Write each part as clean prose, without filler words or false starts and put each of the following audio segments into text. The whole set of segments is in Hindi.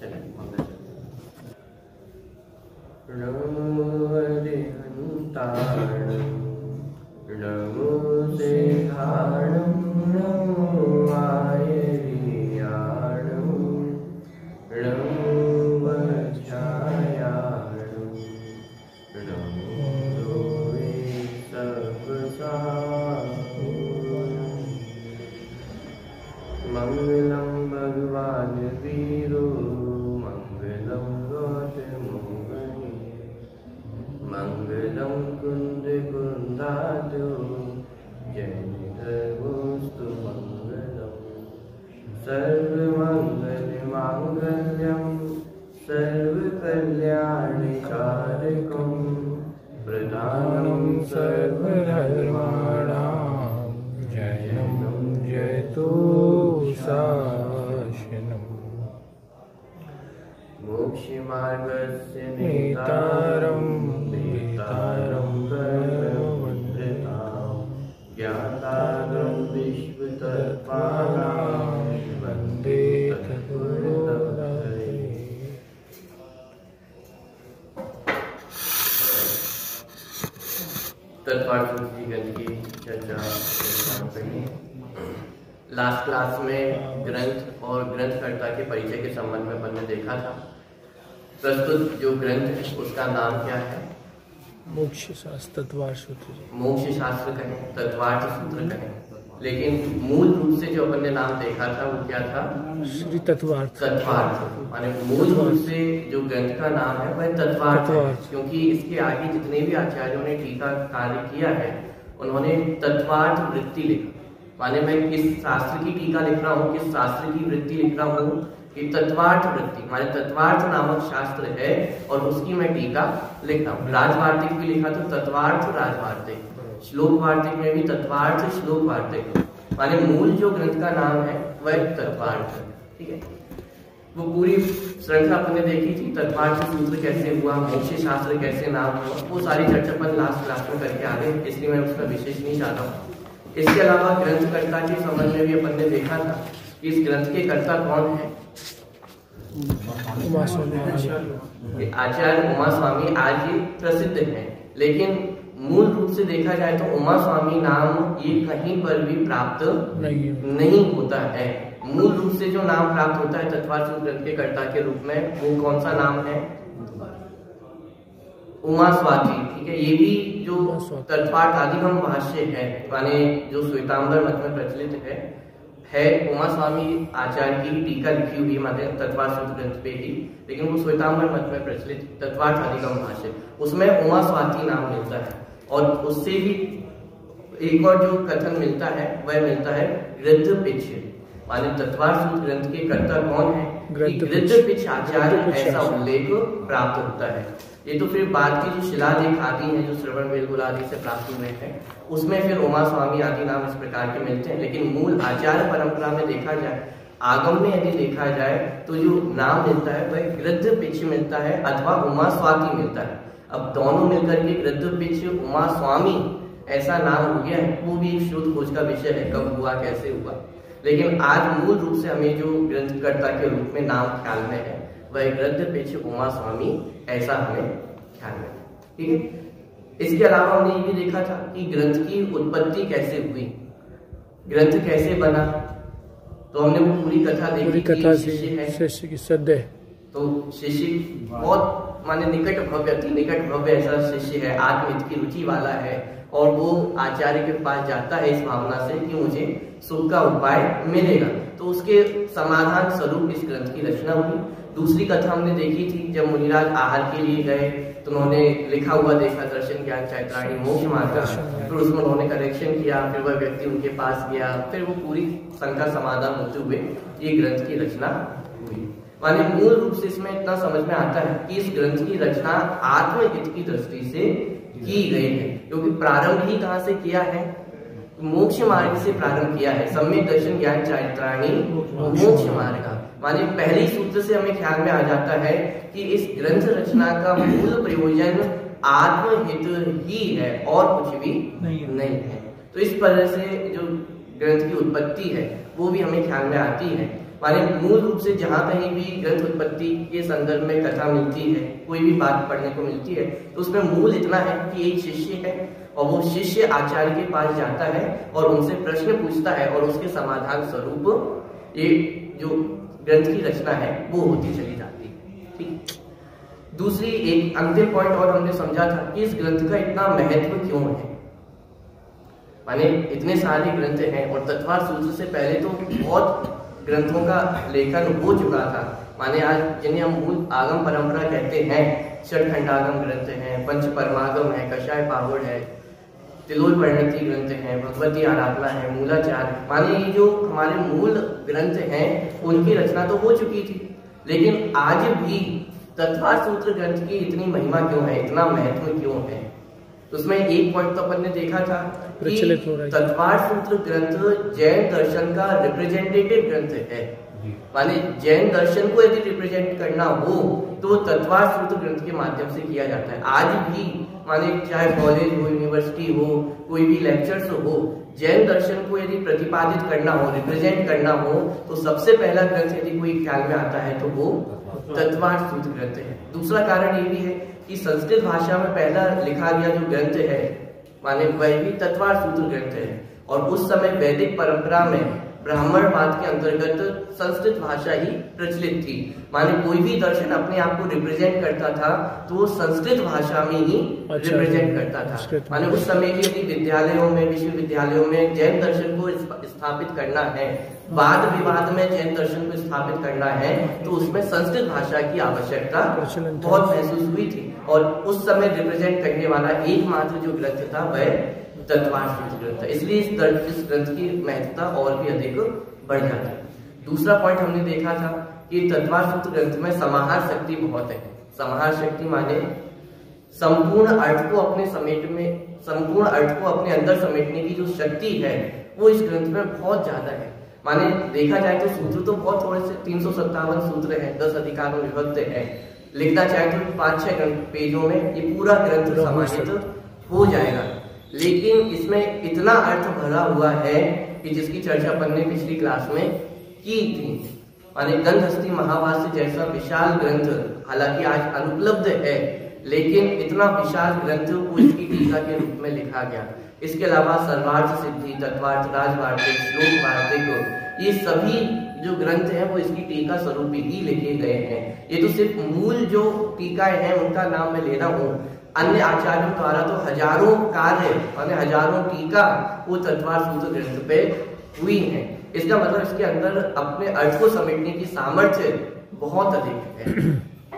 चलिए नमो हरिहंताणं नमो शेखाणं नमो आयर्याणं नमो वज्रायाणं नमो लोवे सर्वसाहुणं मंगलं भगवान् वीरो मंगलं गौतममुनि मंगलं कुन्दकुन्दादो जयन्तुस्तु मंगलं सर्वमङ्गलमाङ्गल्यं सर्वकल्याणकारकं प्रदानं सर्वधर्माणां जयनं जयतु शासनम् मोक्षमार्गस्य नेतारं वेतारं कर्मवन्द्यतां ज्ञातारं विश्वतत्त्वानां वन्दे तद्गुरुदत्तये। तत्वार्थ की ग्रंथ की चर्चा करेंगे। लास्ट क्लास में ग्रंथ और ग्रंथकर्ता के परिचय के संबंध में अपन ने देखा था। प्रस्तुत जो ग्रंथ है उसका नाम क्या है? मोक्ष शास्त्र तत्वार्थ सूत्र। मोक्ष शास्त्र कहें, तत्वार्थ सूत्र कहें, लेकिन मूल रूप से जो अपन ने नाम देखा था वो क्या था? श्री तत्वार्थ। तत्वार्थ माने मूल रूप से जो ग्रंथ का नाम है वह तत्वार्थ है, क्योंकि इसके आगे जितने भी आचार्यों ने टीका कार्य किया है उन्होंने तत्वार्थ वृत्ति लिखा। माने मैं किस शास्त्र की टीका लिख रहा हूँ, किस शास्त्र की वृत्ति लिख रहा हूँ कि तत्वार्थ वृत्ति माने तत्वार्थ नामक शास्त्र है और उसकी मैं टीका लिख रहा हूँ। राजवार्तिक भी लिखा तो तत्वार्थ राजवार्तिक, श्लोक वार्तिक में भी तत्वार्थ श्लोक वार्तिक, माने मूल जो ग्रंथ का नाम है वह तत्वार्थ है। ठीक है, वो पूरी श्रृंखला अपन ने देखी थी। तत्वार्थ सूत्र कैसे हुआ, मोक्ष शास्त्र कैसे नाम हुआ, वो सारी चर्चा अपन लास्ट क्लास में करके आ गए, इसलिए मैं उसका विशेष नहीं चाहता हूँ। इसके अलावा ग्रंथकर्ता के संबंध में भी अपन ने देखा था कि इस ग्रंथ के कर्ता कौन है? आचार्य उमा स्वामी आज ये प्रसिद्ध है, लेकिन मूल रूप से देखा जाए तो उमा स्वामी नाम ये कहीं पर भी प्राप्त नहीं होता है। मूल रूप से जो नाम प्राप्त होता है तत्वार्थ ग्रंथ के कर्ता के रूप में वो कौन सा नाम है? उमा स्वाति। ठीक है, ये भी जो तत्वार्थ आदिगम भाष्य है माने जो श्वेतांबर मत में प्रचलित है उमा स्वामी आचार्य की टीका लिखी हुई माने तत्वार्थ ग्रंथ पे ही, लेकिन वो श्वेतांबर मत में प्रचलित तत्वार्थ आदिगम भाष्य उसमें उमा स्वाति नाम मिलता है। और उससे भी एक और जो कथन मिलता है वह मिलता है गृध्र पिच, माने तत्वार्थ ग्रंथ के कर्ता कौन है? गृध्र पिच आचार्य ऐसा उल्लेख प्राप्त होता है। ये तो फिर बाद की जो शिलालेख आदि हैं जो श्रवण बेलगुल आदि से प्राप्त हुए हैं उसमें फिर उमा स्वामी आदि नाम इस प्रकार के मिलते हैं, लेकिन मूल आचार्य परंपरा में देखा जाए, आगम में यदि देखा जाए तो जो नाम मिलता है वह गृध्र पिच मिलता है अथवा उमा स्वाति मिलता है। अब दोनों मिलकर के गृध्र पिच उमा स्वामी ऐसा नाम हो गया है, वो भी एक शोध खोज का विषय है, कब हुआ कैसे हुआ। लेकिन आज मूल रूप से हमें जो ग्रंथकर्ता के रूप में नाम ख्याल में है वह गृध्र पिच उमा स्वामी ऐसा हमें ख्याल में। ठीक है, इसके अलावा हमने ये भी देखा था कि ग्रंथ की उत्पत्ति कैसे हुई, ग्रंथ कैसे बना, तो हमने वो पूरी कथा देखी। कथा शिष्य की श्रद्धे, तो शिष्य बहुत माने निकट भव्य ऐसा शिष्य है, आत्महित की रुचि वाला है और वो आचार्य के पास जाता है इस भावना से कि मुझे सुख का उपाय मिलेगा, तो उसके समाधान स्वरूप इस ग्रंथ की रचना हुई। दूसरी कथा हमने देखी थी जब मुनिराज आहार के लिए गए तो उन्होंने लिखा हुआ देखा दर्शन ज्ञान चैत्राणी मोक्ष मार्ग, फिर उसमें उन्होंने करेक्शन किया, फिर वह व्यक्ति उनके पास गया, फिर वो पूरी शंका समाधान होते हुए ये ग्रंथ की रचना हुई। माने मूल रूप से इसमें इतना समझ में आता है कि इस ग्रंथ की रचना आत्महित की दृष्टि से की गई है, क्योंकि प्रारंभ ही कहाँ से किया है? मोक्ष मार्ग से प्रारंभ किया है। सम्यक दर्शन ज्ञान चैत्राणी मोक्ष मार्ग, माने पहली सूत्र से हमें ख्याल में आ जाता है कि इस ग्रंथ रचना का मूल प्रयोजन आत्महित ही है और कुछ भी नहीं है। तो इस तरह से जो ग्रंथ की उत्पत्ति है वो भी हमें ख्याल में आती है। माने मूल रूप से जहाँ कहीं भी ग्रंथ उत्पत्ति के संदर्भ में कथा मिलती है, कोई भी बात पढ़ने को मिलती है, तो उसमें मूल इतना है कि एक शिष्य है और वो शिष्य आचार्य के पास जाता है और उनसे प्रश्न पूछता है और उसके समाधान स्वरूप एक जो ग्रंथ की रचना है वो होती चली जाती है। ठीक। दूसरी एक अंतिम पॉइंट और हमने समझा था कि इस ग्रंथ का इतना महत्व क्यों है। माने इतने सारे ग्रंथ हैं और तत्वार्थ सूत्र से पहले तो बहुत ग्रंथों का लेखन हो चुका था। माने आज जिन्हें हम मूल आगम परंपरा कहते हैं, षटखंडागम ग्रंथ हैं, पंच परमागम है, कषाय पावड़ है, तिलोय परिणति ग्रंथ हैं, भगवती आराधना है, मूलाचार। माने ये जो हमारे मूल ग्रंथ हैं उनकी रचना तो हो चुकी थी, लेकिन आज भी तत्वार्थ सूत्र ग्रंथ की इतनी महिमा क्यों है, इतना महत्व क्यों है। तो उसमें एक पॉइंट तो अपन ने देखा था कि तत्वार्थ सूत्र ग्रंथ जैन दर्शन का रिप्रेजेंटेटिव ग्रंथ है। माने जैन दर्शन को यदि रिप्रेजेंट करना हो तो तत्वार्थ सूत्र ग्रंथ के माध्यम से किया जाता है। आज भी माने चाहे कॉलेज हो, यूनिवर्सिटी हो, कोई भी लेक्चर्स हो, जैन दर्शन को यदि प्रतिपादित करना हो, रिप्रेजेंट करना हो, तो सबसे पहला ग्रंथ यदि कोई ख्याल में आता है तो वो तत्वार्थ सूत्र ग्रंथ है। दूसरा कारण ये भी है कि संस्कृत भाषा में पहला लिखा गया जो ग्रंथ है माने वह भी तत्वार्थ सूत्र ग्रंथ है, और उस समय वैदिक परंपरा में ब्राह्मणवाद के अंतर्गत संस्कृत भाषा ही प्रचलित थी। माने कोई भी दर्शन अपने आप को रिप्रेजेंट करता था तो वो संस्कृत भाषा में ही रिप्रेजेंट करता था। माने उस समय की यदि विद्यालयों में, विश्वविद्यालयों में जैन दर्शन को स्थापित करना है, वाद विवाद में जैन दर्शन को स्थापित करना है, तो उसमें संस्कृत भाषा की आवश्यकता बहुत महसूस हुई थी। और उस समय रिप्रेजेंट करने वाला एकमात्र जो ग्रंथ था वह तत्वार्थ सूत्र ग्रंथ है। इसलिए इस ग्रंथ की महत्ता और भी अधिक बढ़ जाती है। दूसरा पॉइंट हमने देखा था कि तत्वार्थ सूत्र ग्रंथ में समाहार शक्ति बहुत है। समाहार शक्ति माने संपूर्ण अर्थ को अपने अंदर समेटने की जो शक्ति है वो इस ग्रंथ में बहुत ज्यादा है। माने देखा जाए तो सूत्र तो बहुत थोड़े से 357 सूत्र हैं, 10 अधिकारों में विभक्त है। लिखना चाहे तो 5-6 पेजों में ये पूरा ग्रंथ समाहित हो जाएगा, लेकिन इसमें इतना अर्थ भरा हुआ है कि जिसकी चर्चा अपन ने पिछली क्लास में की थी। माने गंधहस्ती महाभाष्य जैसा विशाल ग्रंथ हालांकि आज अनुपलब्ध है, लेकिन इतना विशाल ग्रंथ को इसकी टीका के रूप में लिखा गया। इसके अलावा सर्वार्थ सिद्धि, तत्वार्थ, राजवार्तिक, श्लोक वार्तिक, ये सभी जो ग्रंथ हैं वो इसकी टीका स्वरूप ही लिखे गए हैं। ये तो सिर्फ मूल जो टीकाएं हैं उनका नाम मैं ले रहा हूँ, अन्य आचार्यों द्वारा तो हजारों कार्य और हजारों टीका वो तत्वार्थ सूत्र ग्रंथ पे हुई है। इसका मतलब इसके अंदर अपने अर्थ को समेटने की सामर्थ्य बहुत अधिक है।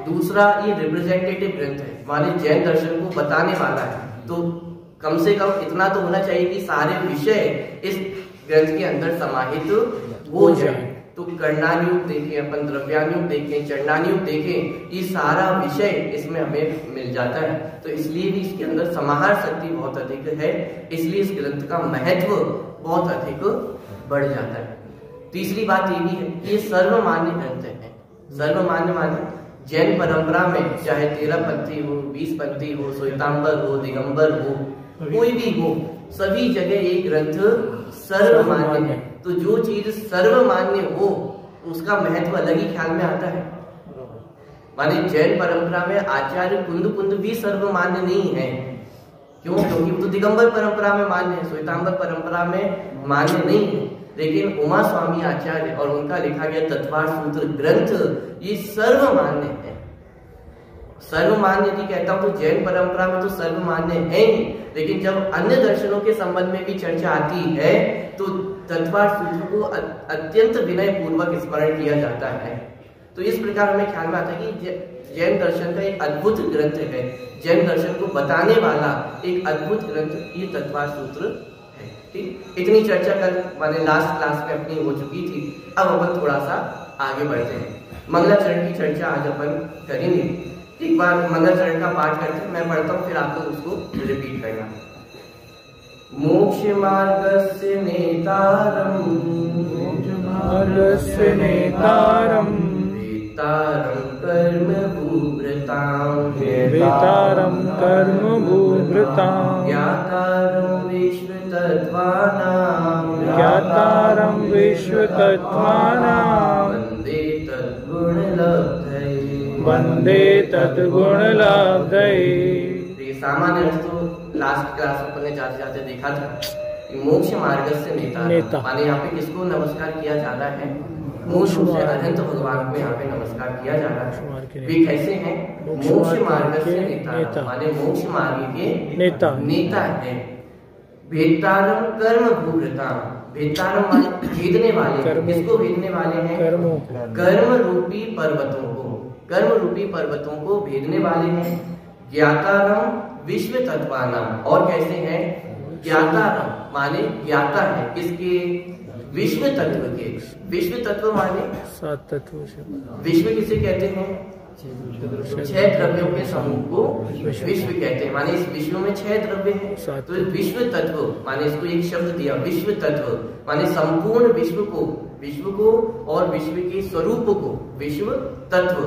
दूसरा, ये रिप्रेजेंटेटिव ग्रंथ है, माने जैन दर्शन को बताने वाला है, तो कम से कम इतना तो होना चाहिए कि सारे विषय इस ग्रंथ के अंदर समाहित हो जाए। तो कर्णानुयुग देखें, अपन द्रव्यानुयुग देखें, चंडानुयुग देखें, ये सारा विषय इसमें हमें मिल जाता है। तो इसलिए भी इसके अंदर समाहार शक्ति बहुत अधिक है, इसलिए इस ग्रंथ का महत्व बहुत अधिक बढ़ जाता है। तीसरी बात ये भी है कि ये सर्वमान्य ग्रंथ है। सर्वमान्य माने जैन परंपरा में चाहे 13 पंथी हो, 20 पंथी हो, श्वेतांबर हो, दिगंबर हो, कोई भी हो, सभी जगह ये ग्रंथ सर्वमान्य है। तो जो चीज सर्वमान्य हो उसका महत्व अलग ही ख्याल में आता है। माने जैन परंपरा में आचार्य कुंद भी सर्वमान्य नहीं है। क्यों? क्योंकि वो तो दिगंबर परंपरा में मान्य है, श्वेतांबर परंपरा में मान्य नहीं है। लेकिन उमा स्वामी आचार्य और उनका लिखा गया तत्वार्थ सूत्र ग्रंथ ये सर्वमान्य है। सर्वमान्य यदि कहता हूं तो जैन परंपरा में तो सर्वमान्य है ही, लेकिन जब अन्य दर्शनों के संबंध में भी चर्चा आती है तो तत्वार्थ सूत्र को अत्यंत विनय पूर्वक स्मरण किया जाता है। तो इस प्रकार हमें ख्याल में आता है कि जैन दर्शन का एक अद्भुत ग्रंथ है, जैन दर्शन को बताने वाला एक अद्भुत ग्रंथ ये तत्वार्थ सूत्र है। ठीक, इतनी चर्चा कल माने लास्ट क्लास में अपनी हो चुकी थी। अब अपन थोड़ा सा आगे बढ़ते हैं। मंगलाचरण की चर्चा आज अपन करेंगे। एक बार मंगलाचरण का पाठ करते हैं, मैं पढ़ता हूँ, फिर आप लोग उसको रिपीट करना। मोक्ष मार्गस्य नेतारं, वेतारं कर्म भूभृतां, ज्ञातारं विश्वतत्त्वानां, लब्धये वंदे तद्गुणलब्धये। ये सामान्य अर्थ तो लास्ट क्लास अपन ने जाते जाते देखा था। मोक्ष मार्ग से नेता माने यहाँ पे किसको नमस्कार किया जा रहा है? मोक्ष से अनंत भगवान को यहाँ पे नमस्कार किया जा रहा है। वे कैसे हैं? मोक्ष मार्ग से नेता माने मोक्ष मार्ग के नेता है। भेदारम कर्म भूभृता, भेदारम माने भेदने वाले, किसको भेदने वाले हैं? कर्म रूपी पर्वतों को, कर्म रूपी पर्वतों को भेदने वाले हैं। ज्ञातारम विश्व तत्वानाम, और कैसे हैं? ज्ञातारम माने ज्ञाता है किसके? विश्व तत्व के। विश्व तत्व माने 7 तत्वों से। विश्व किसे कहते हैं? 6 द्रव्यों के समूह को विश्व कहते हैं। माने इस विश्व में 6 द्रव्य हैं, तो विश्व तत्व माने इसको एक शब्द दिया, विश्व तत्व माने संपूर्ण विश्व को और विश्व के स्वरूप को विश्व तत्व।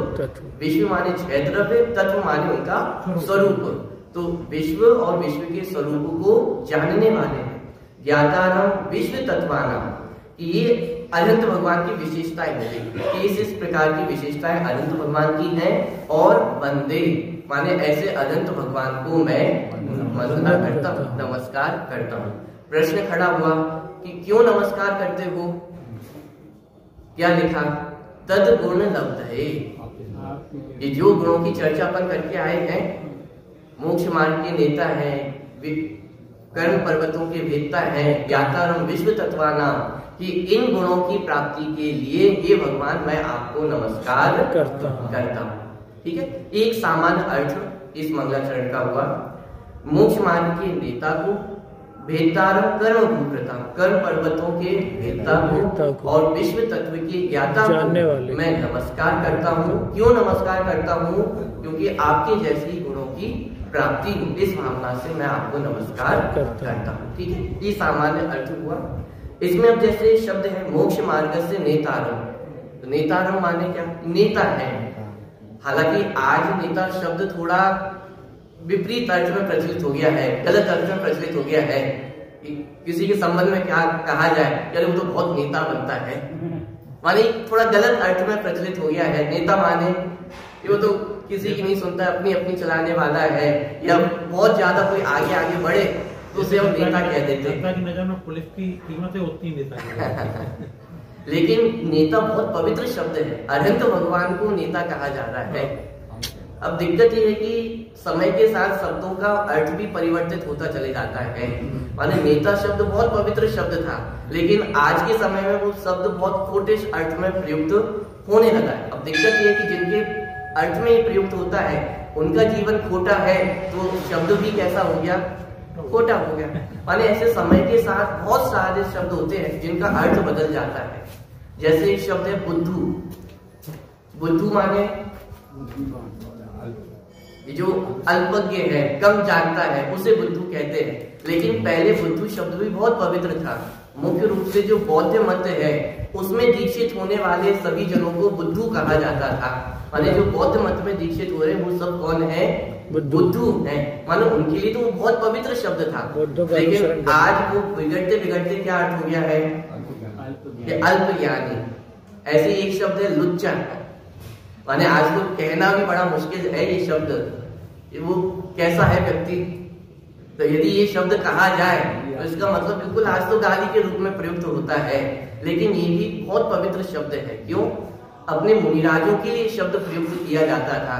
विश्व माने 6 द्रव्य, तत्व माने उनका स्वरूप। तो विश्व और विश्व के स्वरूप को जानने वाले हैं। ज्ञातानाम विश्व तत्वानाम, ये अनंत भगवान की विशेषताएं होती है। इस प्रकार की विशेषताएं अनंत भगवान की हैं। और वंदे माने ऐसे अनंत भगवान को मैं वंदना करता हूँ, नमस्कार करता हूँ। प्रश्न खड़ा हुआ कि क्यों नमस्कार करते हो? क्या लिखा? तद गुण लब्धये। ये जो गुणों की चर्चा अपन करके आए हैं, मोक्ष मार्ग के नेता हैं, कर्म पर्वतों के भेदता हैं, ज्ञातारम विश्व तत्वानाम, कि इन गुणों की प्राप्ति के लिए ये भगवान मैं आपको नमस्कार करता हूँ। ठीक है, एक सामान्य अर्थ इस मंगलाचरण का हुआ। मोक्ष मार्ग के नेता को, भेदारम कर्म भूभृता, कर्म पर्वतों के भेदता को और विश्व तत्व के ज्ञाता को मैं नमस्कार करता हूँ। क्यों नमस्कार करता हूँ? क्योंकि आपके जैसी गुणों की प्राप्ति, इस भावना से मैं आपको नमस्कार करता हूँ। ठीक है, ये सामान्य अर्थ हुआ। इसमें अब जैसे शब्द है मोक्ष मार्ग से नेतारम, तो नेतारम माने क्या? नेता है। हालांकि आज नेता शब्द थोड़ा विपरीत अर्थ में प्रचलित हो गया है, गलत अर्थ में प्रचलित हो गया है। किसी के संबंध में क्या कहा जाए, यानी वो तो बहुत नेता बनता है, माने थोड़ा गलत अर्थ में प्रचलित हो गया है। नेता माने वो तो किसी की नहीं सुनता, अपनी अपनी चलाने वाला है, या बहुत ज्यादा कोई आगे आगे बढ़े तो उसे हम नेता कह देते हैं। की नजर में पुलिस की कीमतें होती हैं नेता। लेकिन नेता बहुत पवित्र शब्द है, अनंत भगवान को नेता कहा जा रहा है। अब दिक्कत ये है कि समय के साथ शब्दों का अर्थ भी परिवर्तित होता चले जाता है। माने नेता शब्द बहुत पवित्र शब्द था, लेकिन आज के समय में वो शब्द बहुत खोटे अर्थ में प्रयुक्त होने लगा है। अब दिक्कत ये है कि जिनके अर्थ में प्रयुक्त होता है उनका जीवन खोटा है, तो शब्द भी कैसा हो गया? खोटा हो गया। माने ऐसे समय के साथ बहुत सारे शब्द होते हैं जिनका अर्थ बदल जाता है। जैसे एक शब्द है बुद्धू। बुद्धू माने जो अल्पज्ञ है, कम जानता है, उसे बुद्धू कहते हैं। लेकिन पहले बुद्धू शब्द भी बहुत पवित्र था। मुख्य रूप से जो बौद्ध मत है उसमें दीक्षित होने वाले सभी जनों को बुद्धू कहा जाता था। माने जो बौद्ध मत में दीक्षित हो रहे हैं वो सब कौन है? बुद्धू है। मानो उनके लिए तो वो बहुत पवित्र शब्द था, लेकिन आज वो बिगड़ते बिगड़ते क्या अर्थ हो गया है? अल्प ज्ञानी। ऐसे एक शब्द है लुच्चा, माने आज तो कहना भी बड़ा मुश्किल है ये शब्द, वो कैसा है व्यक्ति। तो यदि ये शब्द कहा जाए तो इसका मतलब बिल्कुल आज तो गाली के रूप में प्रयुक्त होता है, लेकिन ये भी बहुत पवित्र शब्द है। क्यों? अपने मुनिराजों के लिए शब्द प्रयुक्त किया जाता था।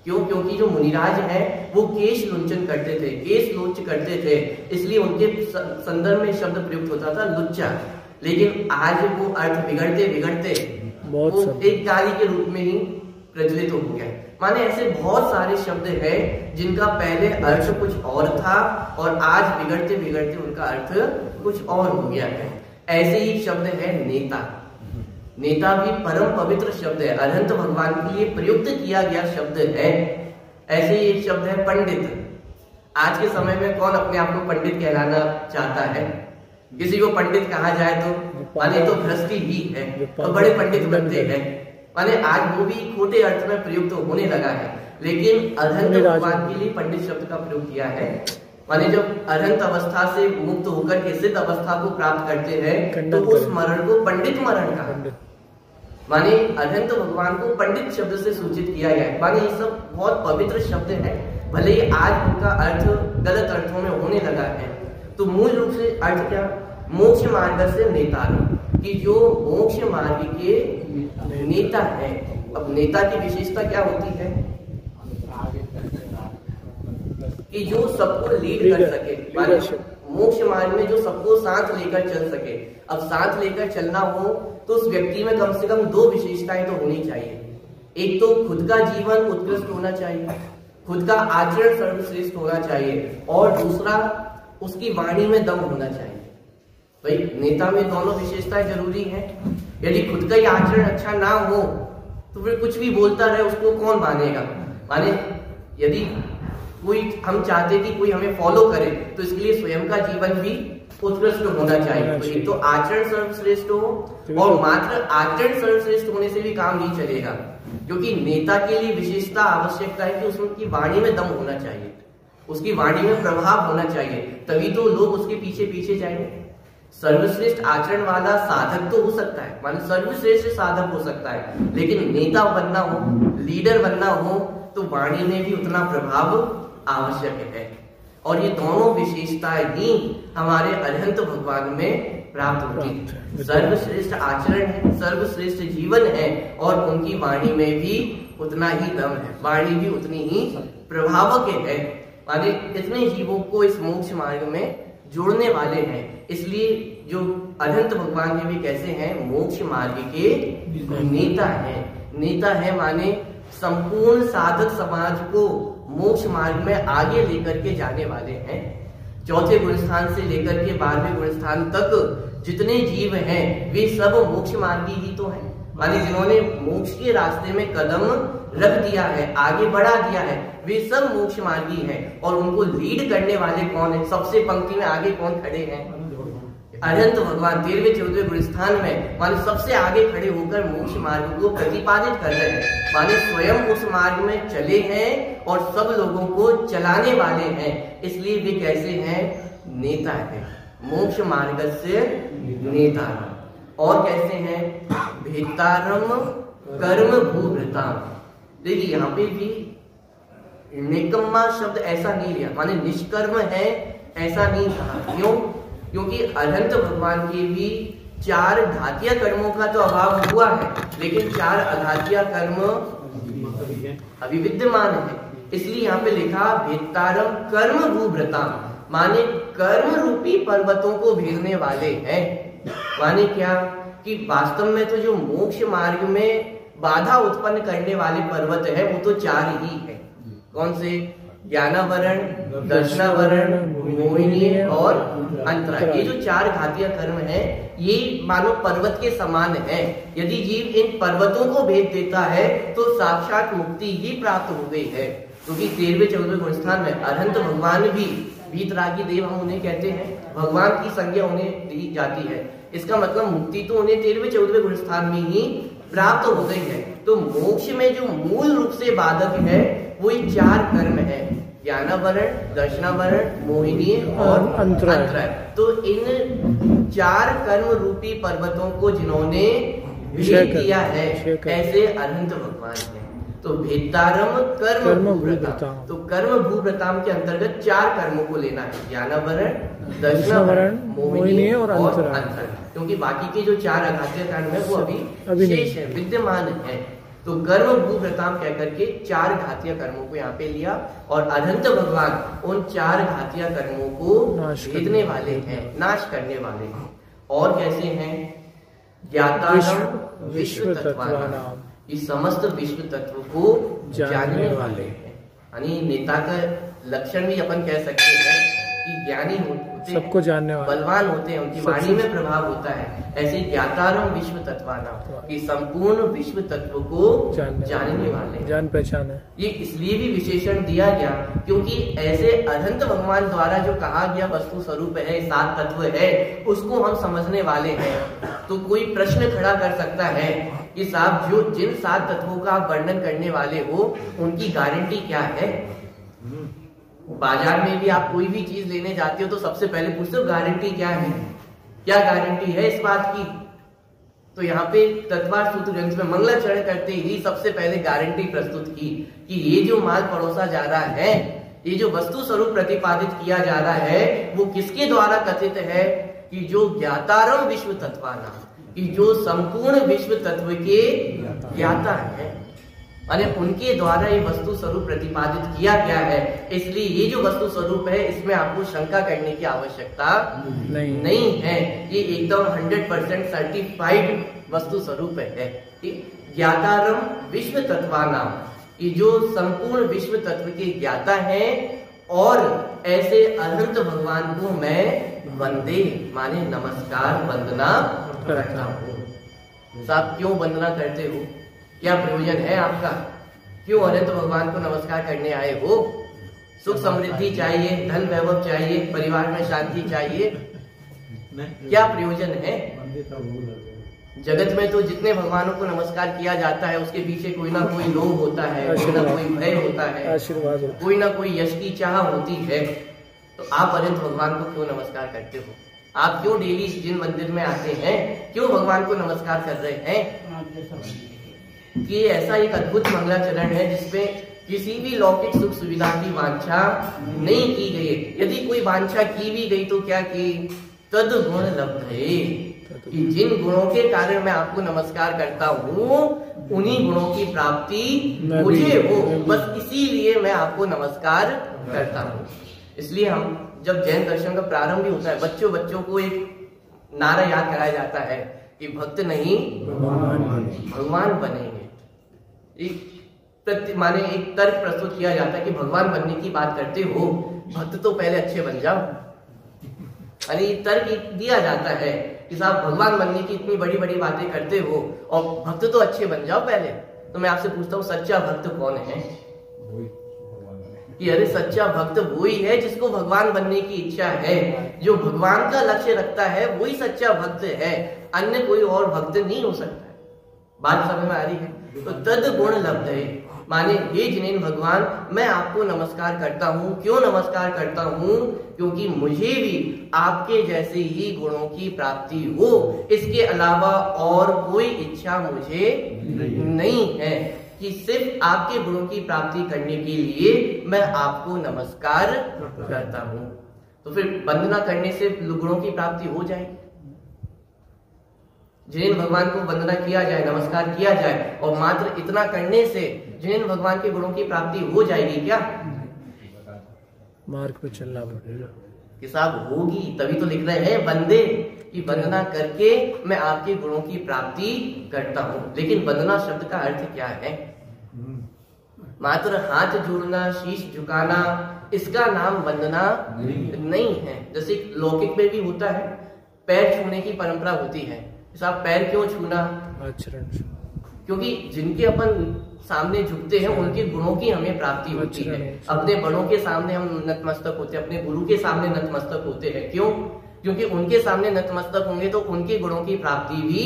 क्यों? क्योंकि जो मुनिराज हैं वो केश लुंचन करते थे, केश लोच करते थे, इसलिए उनके संदर्भ में शब्द प्रयुक्त होता था लुच्चा। लेकिन आज वो अर्थ बिगड़ते बिगड़ते वो एक गाली के रूप में ही प्रचलित हो गया। माने ऐसे बहुत सारे शब्द हैं जिनका पहले अर्थ कुछ और था और आज बिगड़ते बिगड़ते उनका अर्थ कुछ और हो गया है। ऐसे ही शब्द है नेता। नेता भी परम पवित्र शब्द है, अनंत भगवान के लिए प्रयुक्त किया गया शब्द है। ऐसे ही एक शब्द है पंडित। आज के समय में कौन अपने आप को पंडित कहलाना चाहता है? किसी को पंडित कहा जाए तो माने तो भ्रष्टी ही है, तो बड़े पंडित बनते हैं। माने आज वो भी खोटे अर्थ में प्रयुक्त होने लगा है, लेकिन अनंत भगवान के लिए पंडित शब्द का प्रयोग किया है। माने जब अनंत अवस्था से मुक्त होकर सिद्ध अवस्था को प्राप्त करते हैं तो उस मरण को पंडित मरण कहा। माने अनंत भगवान को पंडित शब्द से सूचित किया गया है। माने ये सब बहुत पवित्र शब्द है, भले ही आज उनका अर्थ गलत अर्थों में होने लगा है। तो मूल रूप से अर्थ क्या, मोक्ष मार्ग से नेतारम, कि जो मोक्ष मार्ग के नेता है। अब नेता की विशेषता क्या होती है कि जो सबको लीड कर सके, मोक्ष मार्ग में जो सबको साथ लेकर चल सके। अब साथ लेकर चलना हो तो उस व्यक्ति में कम से कम दो विशेषताएं तो होनी चाहिए। एक तो खुद का जीवन उत्कृष्ट होना चाहिए, खुद का आचरण सर्वश्रेष्ठ होना चाहिए, और दूसरा उसकी वाणी में दम होना चाहिए। भाई नेता में दोनों विशेषताएं जरूरी हैं। यदि खुद का ही आचरण अच्छा ना हो तो फिर कुछ भी बोलता रहे उसको कौन मानेगा। माने यदि कोई हम चाहते कि कोई हमें फॉलो करे तो इसके लिए स्वयं का जीवन भी उत्कृष्ट होना चाहिए। तो एक तो आचरण सर्वश्रेष्ठ हो, और मात्र आचरण सर्वश्रेष्ठ होने से भी काम नहीं चलेगा, क्योंकि नेता के लिए विशेषता आवश्यकता है कि उसकी वाणी में दम होना चाहिए, उसकी वाणी में प्रभाव होना चाहिए, तभी तो लोग उसके पीछे पीछे जाएंगे। सर्वश्रेष्ठ आचरण वाला साधक तो हो सकता है, मान सर्वश्रेष्ठ साधक हो सकता है, लेकिन नेता बनना हो, लीडर बनना हो तो वाणी में भी उतना प्रभाव आवश्यक है। और ये दोनों विशेषताएं ही हमारे अरिहंत भगवान में प्राप्त होती है। सर्वश्रेष्ठ आचरण है, सर्वश्रेष्ठ जीवन है, और उनकी वाणी में भी उतना ही दम है, वाणी भी उतनी ही प्रभावक है। माने इतने जीवों को इस मोक्ष मार्ग में जोड़ने वाले हैं। इसलिए जो अरिहंत भगवान जी भी कैसे हैं, मोक्ष मार्ग के नेता हैं। नेता है माने संपूर्ण साधक समाज को मोक्ष मार्ग में आगे लेकर के जाने वाले हैं। चौथे गुण स्थान से लेकर के 12वें गुण स्थान तक जितने जीव हैं वे सब मोक्ष मार्गी ही तो हैं। माने जिन्होंने मोक्ष के रास्ते में कदम रख दिया है, आगे बढ़ा दिया है, वे सब मोक्ष मार्गी हैं। और उनको लीड करने वाले कौन है, सबसे पंक्ति में आगे कौन खड़े हैं, अनंत भगवान 13वें 14वें गुण स्थान में माने सबसे आगे खड़े होकर मोक्ष मार्ग को प्रतिपादित कर रहे हैं। माने स्वयं उस मार्ग में चले हैं और सब लोगों को चलाने वाले हैं। इसलिए वे कैसे हैं, नेता है, मोक्ष मार्ग से नेता। और कैसे हैं, भेतारम कर्म भूभृताम। देखिए यहाँ पे भी निकम्मा शब्द ऐसा नहीं लिया, माने निष्कर्म है ऐसा नहीं कहा। क्यों, क्योंकि अनंत भगवान के भी 4 घातीय कर्मों का तो अभाव हुआ है, लेकिन 4 अघातीय कर्म अभी विद्यमान है। इसलिए यहाँ पे लिखा भेतारम कर्म भूभृताम, माने कर्म रूपी पर्वतों को भेदने वाले हैं। माने क्या कि वास्तव में तो जो मोक्ष मार्ग में बाधा उत्पन्न करने वाले पर्वत है वो तो 4 ही है। कौन से, ज्ञानावरण, दर्शनावरण, मोहिनी और अंतरा। ये जो 4 घातीय कर्म है ये मानो पर्वत के समान है। यदि जीव इन पर्वतों को भेद देता है तो साक्षात मुक्ति ही प्राप्त हो गई है। क्योंकि 13वें 14वें गुण स्थान में अनंत भगवान भी वीतरागी देव हम उन्हें कहते हैं, भगवान की संज्ञा उन्हें दी जाती है। इसका मतलब मुक्ति तो उन्हें 13वें 14वें गुण स्थान में ही प्राप्त हो गई है। तो मोक्ष में जो मूल रूप से बाधक है वो 4 कर्म है, ज्ञानावरण, दर्शनावरण, मोहिनी और अंतराय। तो इन 4 कर्म रूपी पर्वतों को जिन्होंने भेद किया है ऐसे अनंत भगवान है। तो भेदारम कर्म भूव्रताम, तो कर्म भूव्रताम के अंतर्गत 4 कर्मों को लेना है, ज्ञानावरण, दर्शनावरण, मोहिनी और अंतराय। क्योंकि बाकी के जो 4 अघातीय कर्म है वो अभी शेष है, विद्यमान है। तो कर्म भूव्रताम कहकर के 4 घातीय कर्मों को यहाँ पे लिया, और अनंत भगवान उन 4 घातीय कर्मों को भेदने वाले हैं, नाश करने वाले हैं। और कैसे हैं, ज्ञातारम विश्व तत्वानाम, इस समस्त विश्व तत्व को जानने वाले हैं। यानी नेता का लक्षण भी अपन कह सकते हैं कि ज्ञानी होते हैं, सबको जानने वाले, बलवान होते हैं, उनकी वाणी में प्रभाव होता है। ऐसे ज्ञातारम विश्व तत्वानाम, कि संपूर्ण विश्व तत्व को जानने वाले, जान पहचान है। ये इसलिए भी विशेषण दिया गया क्योंकि ऐसे अनंत भगवान द्वारा जो कहा गया वस्तु स्वरूप है, 7 तत्व है, उसको हम समझने वाले हैं। तो कोई प्रश्न खड़ा कर सकता है कि साहब जो जिन 7 तत्वों का आप वर्णन करने वाले हो उनकी गारंटी क्या है। बाजार में भी आप कोई भी चीज लेने जाते हो तो सबसे पहले पूछते हो गारंटी क्या है, क्या गारंटी है इस बात की। तो यहाँ पे तत्वार्थ सूत्र ग्रंथ में मंगलाचरण करते ही सबसे पहले गारंटी प्रस्तुत की कि ये जो माल परोसा जा रहा है, ये जो वस्तु स्वरूप प्रतिपादित किया जा रहा है, वो किसके द्वारा कथित है कि जो ज्ञातारम विश्व तत्वाना, कि जो संपूर्ण विश्व तत्व के ज्ञाता है, माने उनके द्वारा ये वस्तु स्वरूप प्रतिपादित किया गया है। इसलिए ये जो वस्तु स्वरूप है, इसमें आपको शंका करने की आवश्यकता नहीं है। ये एकदम 100% सर्टिफाइड वस्तु स्वरूप है। ज्ञातारम विश्व तत्वानाम, ये जो संपूर्ण विश्व तत्व के ज्ञाता है, और ऐसे अनंत भगवान को मैं वंदे माने नमस्कार वंदना करता हूँ। साहब क्यों वंदना करते हो? क्या प्रयोजन है आपका? क्यों अनंत भगवान को नमस्कार करने आए हो? सुख समृद्धि चाहिए, धन वैभव चाहिए, परिवार में शांति चाहिए, क्या प्रयोजन है? जगत में तो जितने भगवानों को नमस्कार किया जाता है, उसके पीछे कोई ना कोई लोभ होता है, कोई ना कोई भय होता है, आशीर्वाद, कोई ना कोई यश की चाह होती है। तो आप अनंत भगवान को क्यों नमस्कार करते हो? आप क्यों डेली जिन मंदिर में आते हैं, क्यों भगवान को नमस्कार कर रहे हैं? कि ऐसा एक अद्भुत मंगलाचरण है जिसमें किसी भी लौकिक सुख सुविधा की वांछा नहीं की गई। यदि कोई वांछा की भी गई तो क्या की? तद गुण लब्धे, कि जिन गुणों के कारण मैं आपको नमस्कार करता हूँ, उन्हीं गुणों की प्राप्ति मुझे हो, बस इसीलिए मैं आपको नमस्कार करता हूँ। इसलिए हम जब जैन दर्शन का प्रारंभ भी होता है, बच्चों को एक नारा याद कराया जाता है कि भक्त नहीं भगवान बनेंगे। माने एक तर्क प्रस्तुत किया जाता है कि भगवान बनने की बात करते हो, भक्त तो पहले अच्छे बन जाओ। यानी तर्क दिया जाता है कि साहब भगवान बनने की इतनी बड़ी बड़ी बातें करते हो और भक्त तो अच्छे बन जाओ पहले। तो मैं आपसे पूछता हूँ, सच्चा भक्त कौन है? कि अरे सच्चा भक्त वही है जिसको भगवान बनने की इच्छा है, जो भगवान का लक्ष्य रखता है, वही सच्चा भक्त है। अन्य कोई और भक्त नहीं हो सकता है। बात समझ में आ रही है? तो तद गुण लब्ध है, माने हे जिनेन भगवान, मैं आपको नमस्कार करता हूँ। क्यों नमस्कार करता हूँ? क्योंकि मुझे भी आपके जैसे ही गुणों की प्राप्ति हो, इसके अलावा और कोई इच्छा मुझे नहीं है, कि सिर्फ आपके गुणों की प्राप्ति करने के लिए मैं आपको नमस्कार करता हूँ। तो फिर वंदना करने से गुणों की प्राप्ति हो जाएगी। जिन भगवान को वंदना किया जाए, नमस्कार किया जाए, और मात्र इतना करने से जिन भगवान के गुणों की प्राप्ति हो जाएगी क्या? मार्ग पे चलना पड़ेगा कि साहब होगी, तभी तो लिख रहे हैं वंदे, कि वंदना करके मैं आपके गुणों की प्राप्ति करता हूँ। लेकिन वंदना शब्द का अर्थ क्या है? मात्र हाथ जोड़ना, शीश झुकाना, इसका नाम वंदना नहीं है। जैसे लौकिक में भी होता है, पैर छूने की परंपरा होती है। साहब पैर क्यों छूना? आचरण, क्योंकि जिनके अपन सामने झुकते हैं उनके गुणों की हमें प्राप्ति होती है। अपने बड़ों के सामने हम नतमस्तक होते हैं, अपने गुरु के सामने नतमस्तक होते हैं। क्यों? क्योंकि उनके सामने नतमस्तक होंगे तो उनके गुणों की प्राप्ति भी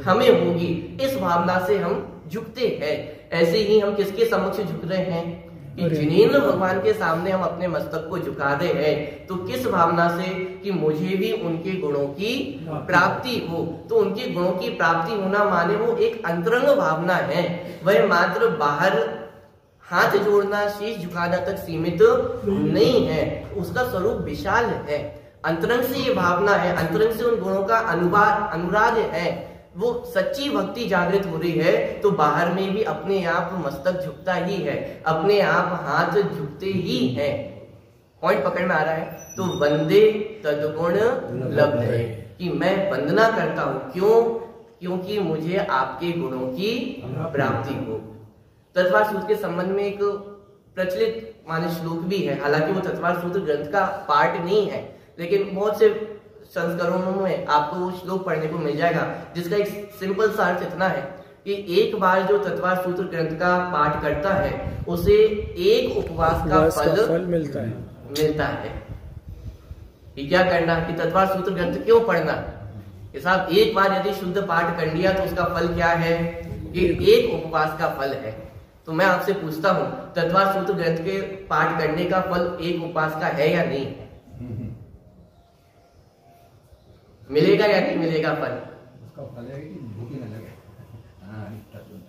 हमें होगी। इस भावना से हम झुकते हैं। ऐसे ही हम किसके समक्ष झुक रहे हैं? कि जिनेंद्र भगवान के सामने हम अपने मस्तक को झुका रहे हैं, तो किस भावना से? कि मुझे भी उनके गुणों की प्राप्ति हो। तो उनके गुणों की प्राप्ति होना माने वो एक अंतरंग भावना है, वह मात्र बाहर हाथ जोड़ना, शीश झुकाना तक सीमित नहीं है। उसका स्वरूप विशाल है। अंतरंग से ये भावना है, अंतरंग से उन गुणों का अनुराग है। वो सच्ची भक्ति जागृत हो रही है तो बाहर में भी अपने आप मस्तक झुकता ही है, अपने आप हाथ झुकते ही है। पॉइंट पकड़ में आ रहा है? तो वंदे तदगुण लब्ध है, कि मैं वंदना करता हूँ। क्यों? क्योंकि मुझे आपके गुणों की प्राप्ति हो। तत्वार्थ सूत्र के संबंध में एक प्रचलित माने श्लोक भी है। हालांकि वो तत्वार्थ सूत्र ग्रंथ का पार्ट नहीं है, लेकिन बहुत से संस्करणों में आपको वो श्लोक पढ़ने को मिल जाएगा, जिसका एक सिंपल सा अर्थ इतना है कि एक बार जो तत्वार्थ सूत्र ग्रंथ का पाठ करता है, उसे एक उपवास का फल मिलता है। कि क्या करना? कि तत्वार्थ सूत्र ग्रंथ क्यों पढ़ना? कि साहब एक बार यदि शुद्ध पाठ कर लिया तो उसका फल क्या है? कि एक उपवास का फल है। तो मैं आपसे पूछता हूँ, तत्वार्थ सूत्र ग्रंथ के पाठ करने का फल एक उपवास का है या नहीं? मिलेगा या नहीं मिलेगा फल?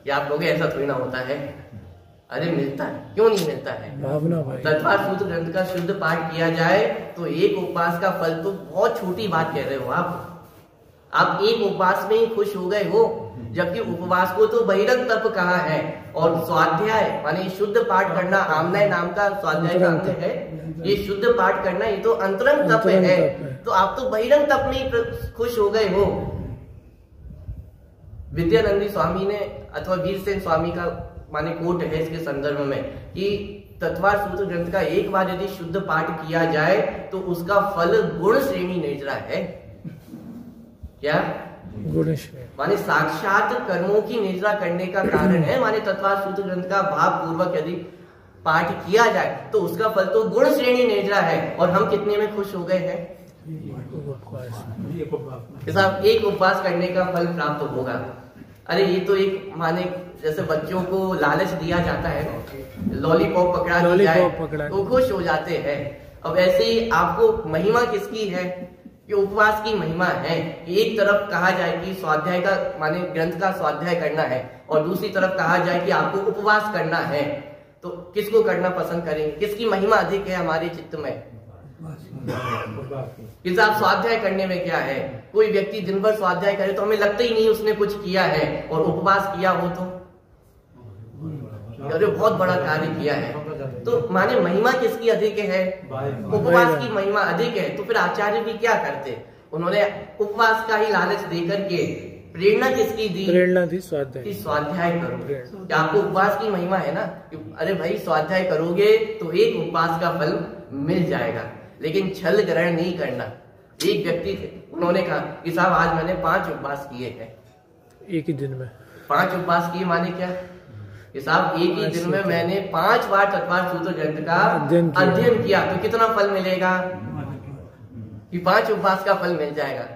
क्या आप लोग ऐसा थोड़ी ना होता है? अरे मिलता है, क्यों नहीं मिलता है? भावना भाई। तत्वार सूत्र ग्रंथ का शुद्ध पाठ किया जाए तो एक उपवास का फल, तो बहुत छोटी बात कह रहे हो आप एक उपवास में ही खुश हो गए हो, जबकि उपवास को तो बहिरंग तप कहा है। और स्वाध्याय माने शुद्ध पाठ करना, आमनाय नाम का स्वाध्याय का अंग है, ये शुद्ध पाठ करना ये तो अंतरंग तप है। तो आप तो बहिरंग तप में ही खुश हो गए हो। विद्यानंदी स्वामी ने अथवा वीरसेन स्वामी का माने कोट है इसके संदर्भ में कि तत्वार सूत्र ग्रंथ का एक बार यदि शुद्ध पाठ किया जाए तो उसका फल गुण श्रेणी नेजरा है। क्या गुण श्रेणी माने साक्षात कर्मों की नेजरा करने का कारण है। माने तत्वार सूत्र ग्रंथ का भाव पूर्वक यदि पाठ किया जाए तो उसका फल तो गुण श्रेणी नेजरा है। और हम कितने में खुश हो गए हैं? एक उपवास करने का फल प्राप्त होगा। अरे ये तो एक माने जैसे बच्चों को लालच दिया जाता है, लॉलीपॉप पकड़ा दिया जाए तो खुश हो जाते हैं। अब ऐसे ही आपको महिमा किसकी है कि उपवास की महिमा है। एक तरफ कहा जाए कि स्वाध्याय का माने ग्रंथ का स्वाध्याय करना है और दूसरी तरफ कहा जाए कि आपको उपवास करना है, तो किसको करना पसंद करेंगे? किसकी महिमा अधिक है हमारे चित्त में? कि साहब स्वाध्याय करने में क्या है? कोई व्यक्ति दिन भर स्वाध्याय करे तो हमें लगता ही नहीं उसने कुछ किया है, और उपवास किया हो तो अरे बहुत बड़ा कार्य किया है। तो माने महिमा किसकी अधिक है? उपवास की महिमा अधिक है। तो फिर आचार्य भी क्या करते? उन्होंने उपवास का ही लालच देकर के प्रेरणा किसकी दी? प्रेरणा दी स्वाध्याय, स्वाध्याय करो। आपको उपवास की महिमा है ना, अरे भाई स्वाध्याय करोगे तो एक उपवास का फल मिल जाएगा। लेकिन छल ग्रहण नहीं करना। एक व्यक्ति थे, उन्होंने कहा कि साहब आज मैंने 5 उपवास किए हैं। एक ही दिन में 5 उपवास किए माने क्या कि साहब एक ही दिन में मैंने 5 बार तत्वार सूत्र ग्रंथ का अध्ययन किया, तो कितना फल मिलेगा? कि 5 उपवास का फल मिल जाएगा।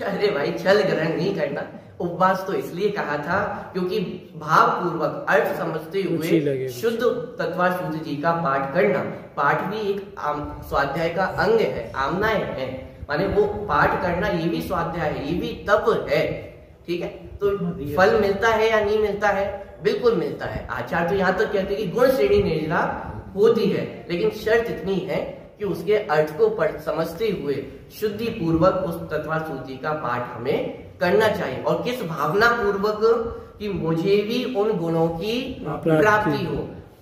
अरे भाई छल ग्रहण नहीं करना। उपवास तो इसलिए कहा था क्योंकि भाव पूर्वक अर्थ समझते हुए शुद्ध तत्वार सूत्र जी का पाठ करना। पाठ भी एक स्वाध्याय का अंग है, आमनाय है। माने वो पाठ करना ये भी स्वाध्याय है, ये भी तप है। ठीक है, तो फल मिलता है या नहीं मिलता है? बिल्कुल मिलता है। आचार्य तो यहाँ तक कहते हैं कि गुण श्रेणी नेजरा होती है, लेकिन शर्त इतनी है कि उसके अर्थ को समझते हुए शुद्धि पूर्वक उस तत्वार सूत्र का पाठ हमें करना चाहिए। और किस भावना पूर्वक? कि मुझे भी उन गुणों की प्राप्ति हो।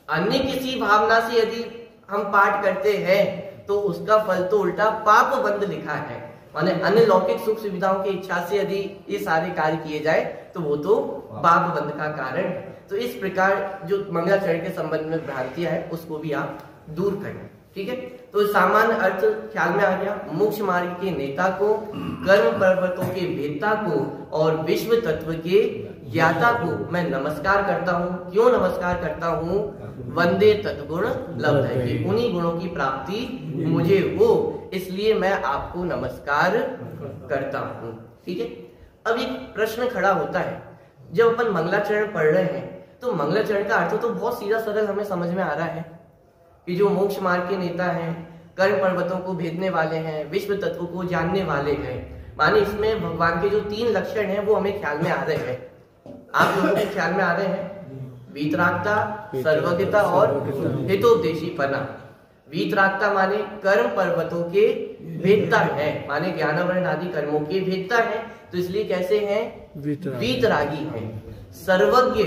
अन्य किसी भावना से यदि हम पाठ करते हैं तो उसका फल तो उल्टा पाप बंद लिखा है। माने अन्य लौकिक सुख सुविधाओं की इच्छा से यदि ये सारे कार्य किए जाए तो वो तो पाप बंद का कारण है। तो इस प्रकार जो मंगलाचरण के संबंध में भ्रांतियां है उसको भी आप दूर करें। ठीक है, तो सामान्य अर्थ ख्याल में आ गया। मोक्ष मार्ग के नेता को, कर्म पर्वतों के भेदता को और विश्व तत्व के ज्ञाता को मैं नमस्कार करता हूँ। क्यों नमस्कार करता हूँ? वंदे तद्गुण लब्धये, उन्हीं गुणों की प्राप्ति मुझे हो, इसलिए मैं आपको नमस्कार करता हूँ। ठीक है, अब एक प्रश्न खड़ा होता है, जब अपन मंगलाचरण पढ़ रहे हैं तो मंगलाचरण का अर्थ तो बहुत सीधा सरल हमें समझ में आ रहा है कि जो मोक्ष मार्ग के नेता हैं, कर्म पर्वतों को भेदने वाले हैं, विश्व तत्व को जानने वाले हैं। माने इसमें भगवान के जो 3 लक्षण हैं वो हमें ख्याल में आ रहे हैं। आप लोगों के ख्याल में आ रहे हैं? वीतरागता, सर्वज्ञता और हितोपदेशीपना। वीतरागता माने कर्म पर्वतों के भेदता है, माने ज्ञानवर्ण आदि कर्मों के भेदता है, तो इसलिए कैसे हैं? वीतरागी हैं। सर्वज्ञ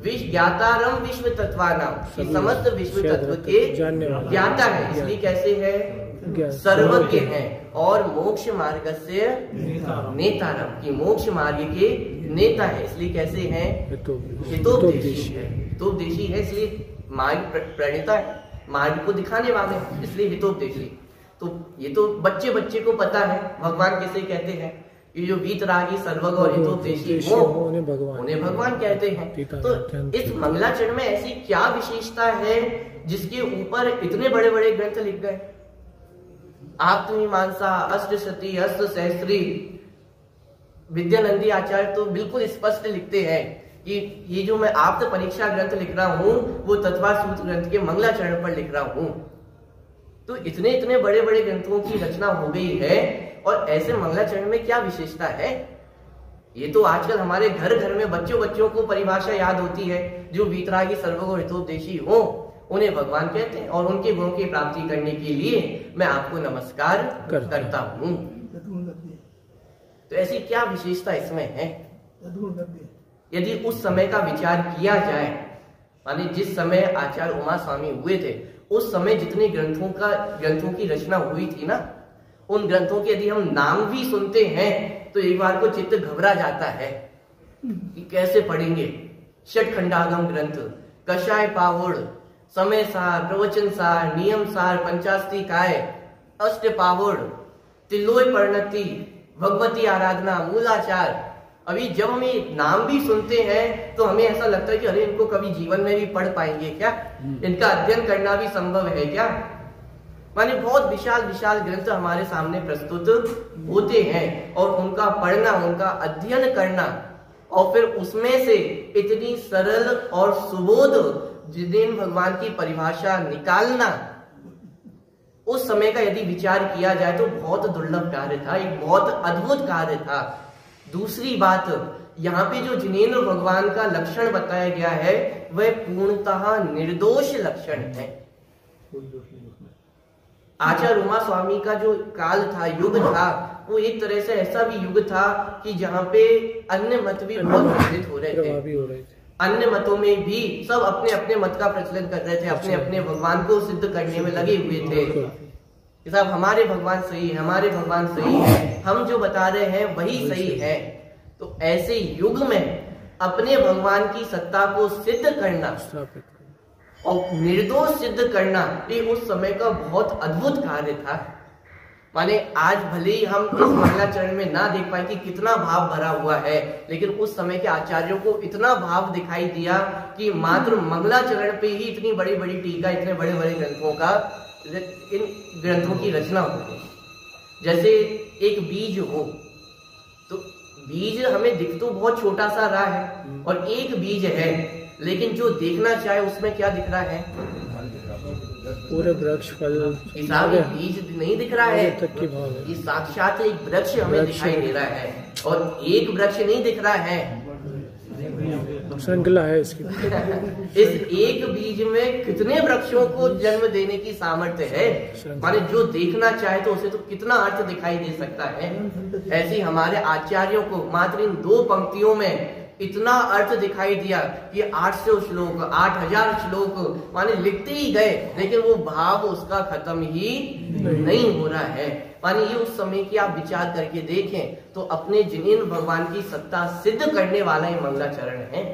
ज्ञातारम विश्व तत्वानाम, समस्त विश्व तत्व के ज्ञाता है, इसलिए कैसे है? सर्वज्ञ है। और मोक्ष मार्ग से नेतारम, की मोक्ष मार्ग के नेता है, इसलिए कैसे हैं? हितोपदेशी है। हितोपदेशी है इसलिए मार्ग प्रणेता है, मार्ग को दिखाने वाले, इसलिए हितोपदेशी। तो ये तो बच्चे बच्चे को पता है भगवान किसे कहते हैं। ये जो वीतरागी, सर्वज्ञ और हितोपदेशी उन्हें भगवान कहते हैं। तो इस मंगलाचरण में ऐसी क्या विशेषता है जिसके ऊपर इतने बड़े बड़े ग्रंथ लिख गए? आत्ममीमांसा, अष्टशती, अष्टसहस्त्री। विद्यानंदी आचार्य तो बिल्कुल स्पष्ट लिखते हैं कि ये जो मैं आप्त परीक्षा ग्रंथ लिख रहा हूँ वो तत्वार सूत्र ग्रंथ के मंगलाचरण पर लिख रहा हूँ। तो इतने इतने बड़े बड़े ग्रंथों की रचना हो गई है, और ऐसे मंगलाचरण में क्या विशेषता है? ये तो आजकल हमारे घर घर में बच्चों को परिभाषा याद होती है, जो वीतरागी सर्वगुण हितोपदेशी हो उन्हें भगवान कहते हैं, और उनके गुणों की प्राप्ति करने के लिए मैं आपको नमस्कार करता हूँ। तो ऐसी क्या विशेषता इसमें है? यदि उस समय का विचार किया जाए, माने जिस समय आचार्य उमा स्वामी हुए थे उस समय जितने ग्रंथों की रचना हुई थी ना, उन ग्रंथों के यदि हम नाम भी सुनते हैं तो एक बार को चित्त घबरा जाता है कि कैसे पढ़ेंगे। षटखंडागम ग्रंथ, कषाय पाहुड़, समय सार, प्रवचन सार, नियम सार, पंचास्तिकाय, अष्ट पाहुड़, तिलोय परिणति, भगवती आराधना, मूलाचार। अभी जब हम ये नाम भी सुनते हैं तो हमें ऐसा लगता है कि अरे इनको कभी जीवन में भी पढ़ पाएंगे क्या, इनका अध्ययन करना भी संभव है क्या। माने बहुत विशाल विशाल ग्रंथ हमारे सामने प्रस्तुत होते हैं, और उनका पढ़ना, उनका अध्ययन करना, और फिर उसमें से इतनी सरल और सुबोध जिनेन्द्र भगवान की परिभाषा निकालना, उस समय का यदि विचार किया जाए तो बहुत दुर्लभ कार्य था, एक बहुत अद्भुत कार्य था। दूसरी बात, यहाँ पे जो जिनेन्द्र भगवान का लक्षण बताया गया है वह पूर्णतः निर्दोष लक्षण है। आचार्य उमा स्वामी का जो काल था, युग था, वो एक तरह से ऐसा भी युग था कि जहाँ पे अन्य मत भी बहुत प्रचलित हो रहे थे। अन्य मतों में भी सब अपने अपने मत का प्रचलन कर रहे थे, अपने अपने भगवान को सिद्ध करने में लगे हुए थे कि साहब हमारे भगवान सही है, हमारे भगवान सही है, हम जो बता रहे हैं वही सही है। तो ऐसे युग में अपने भगवान की सत्ता को सिद्ध करना और निर्दोष सिद्ध करना, ये उस समय का बहुत अद्भुत कार्य था। माने आज भले ही हम इस मंगलाचरण में ना देख पाए कि कितना भाव भरा हुआ है, लेकिन उस समय के आचार्यों को इतना भाव दिखाई दिया कि मात्र मंगलाचरण पे ही इतनी बड़ी बड़ी टीका, इतने बड़े बड़े इन ग्रंथों की रचना हो गई। जैसे एक बीज हो, तो बीज हमें दिख तो बहुत छोटा सा रहा है, और एक बीज है, लेकिन जो देखना चाहे उसमें क्या दिख रहा है? पूरे वृक्ष फल। बीज नहीं दिख रहा है, ये साक्षात एक वृक्ष हमें दिखाई दे रहा है, और एक वृक्ष नहीं दिख रहा है, श्रृंखला है इसकी। इस एक बीज में कितने वृक्षों को जन्म देने की सामर्थ्य है। माने जो देखना चाहे तो उसे तो कितना अर्थ दिखाई दे सकता है। ऐसे हमारे आचार्यों को मात्र इन 2 पंक्तियों में इतना अर्थ दिखाई दिया कि 800 श्लोक, 8000 श्लोक माने लिखते ही गए, लेकिन वो भाव उसका खत्म ही नहीं हो रहा है। माने ये उस समय की आप विचार करके देखें तो अपने जिनेन्द्र भगवान की सत्ता सिद्ध करने वाला ये मंगलाचरण है।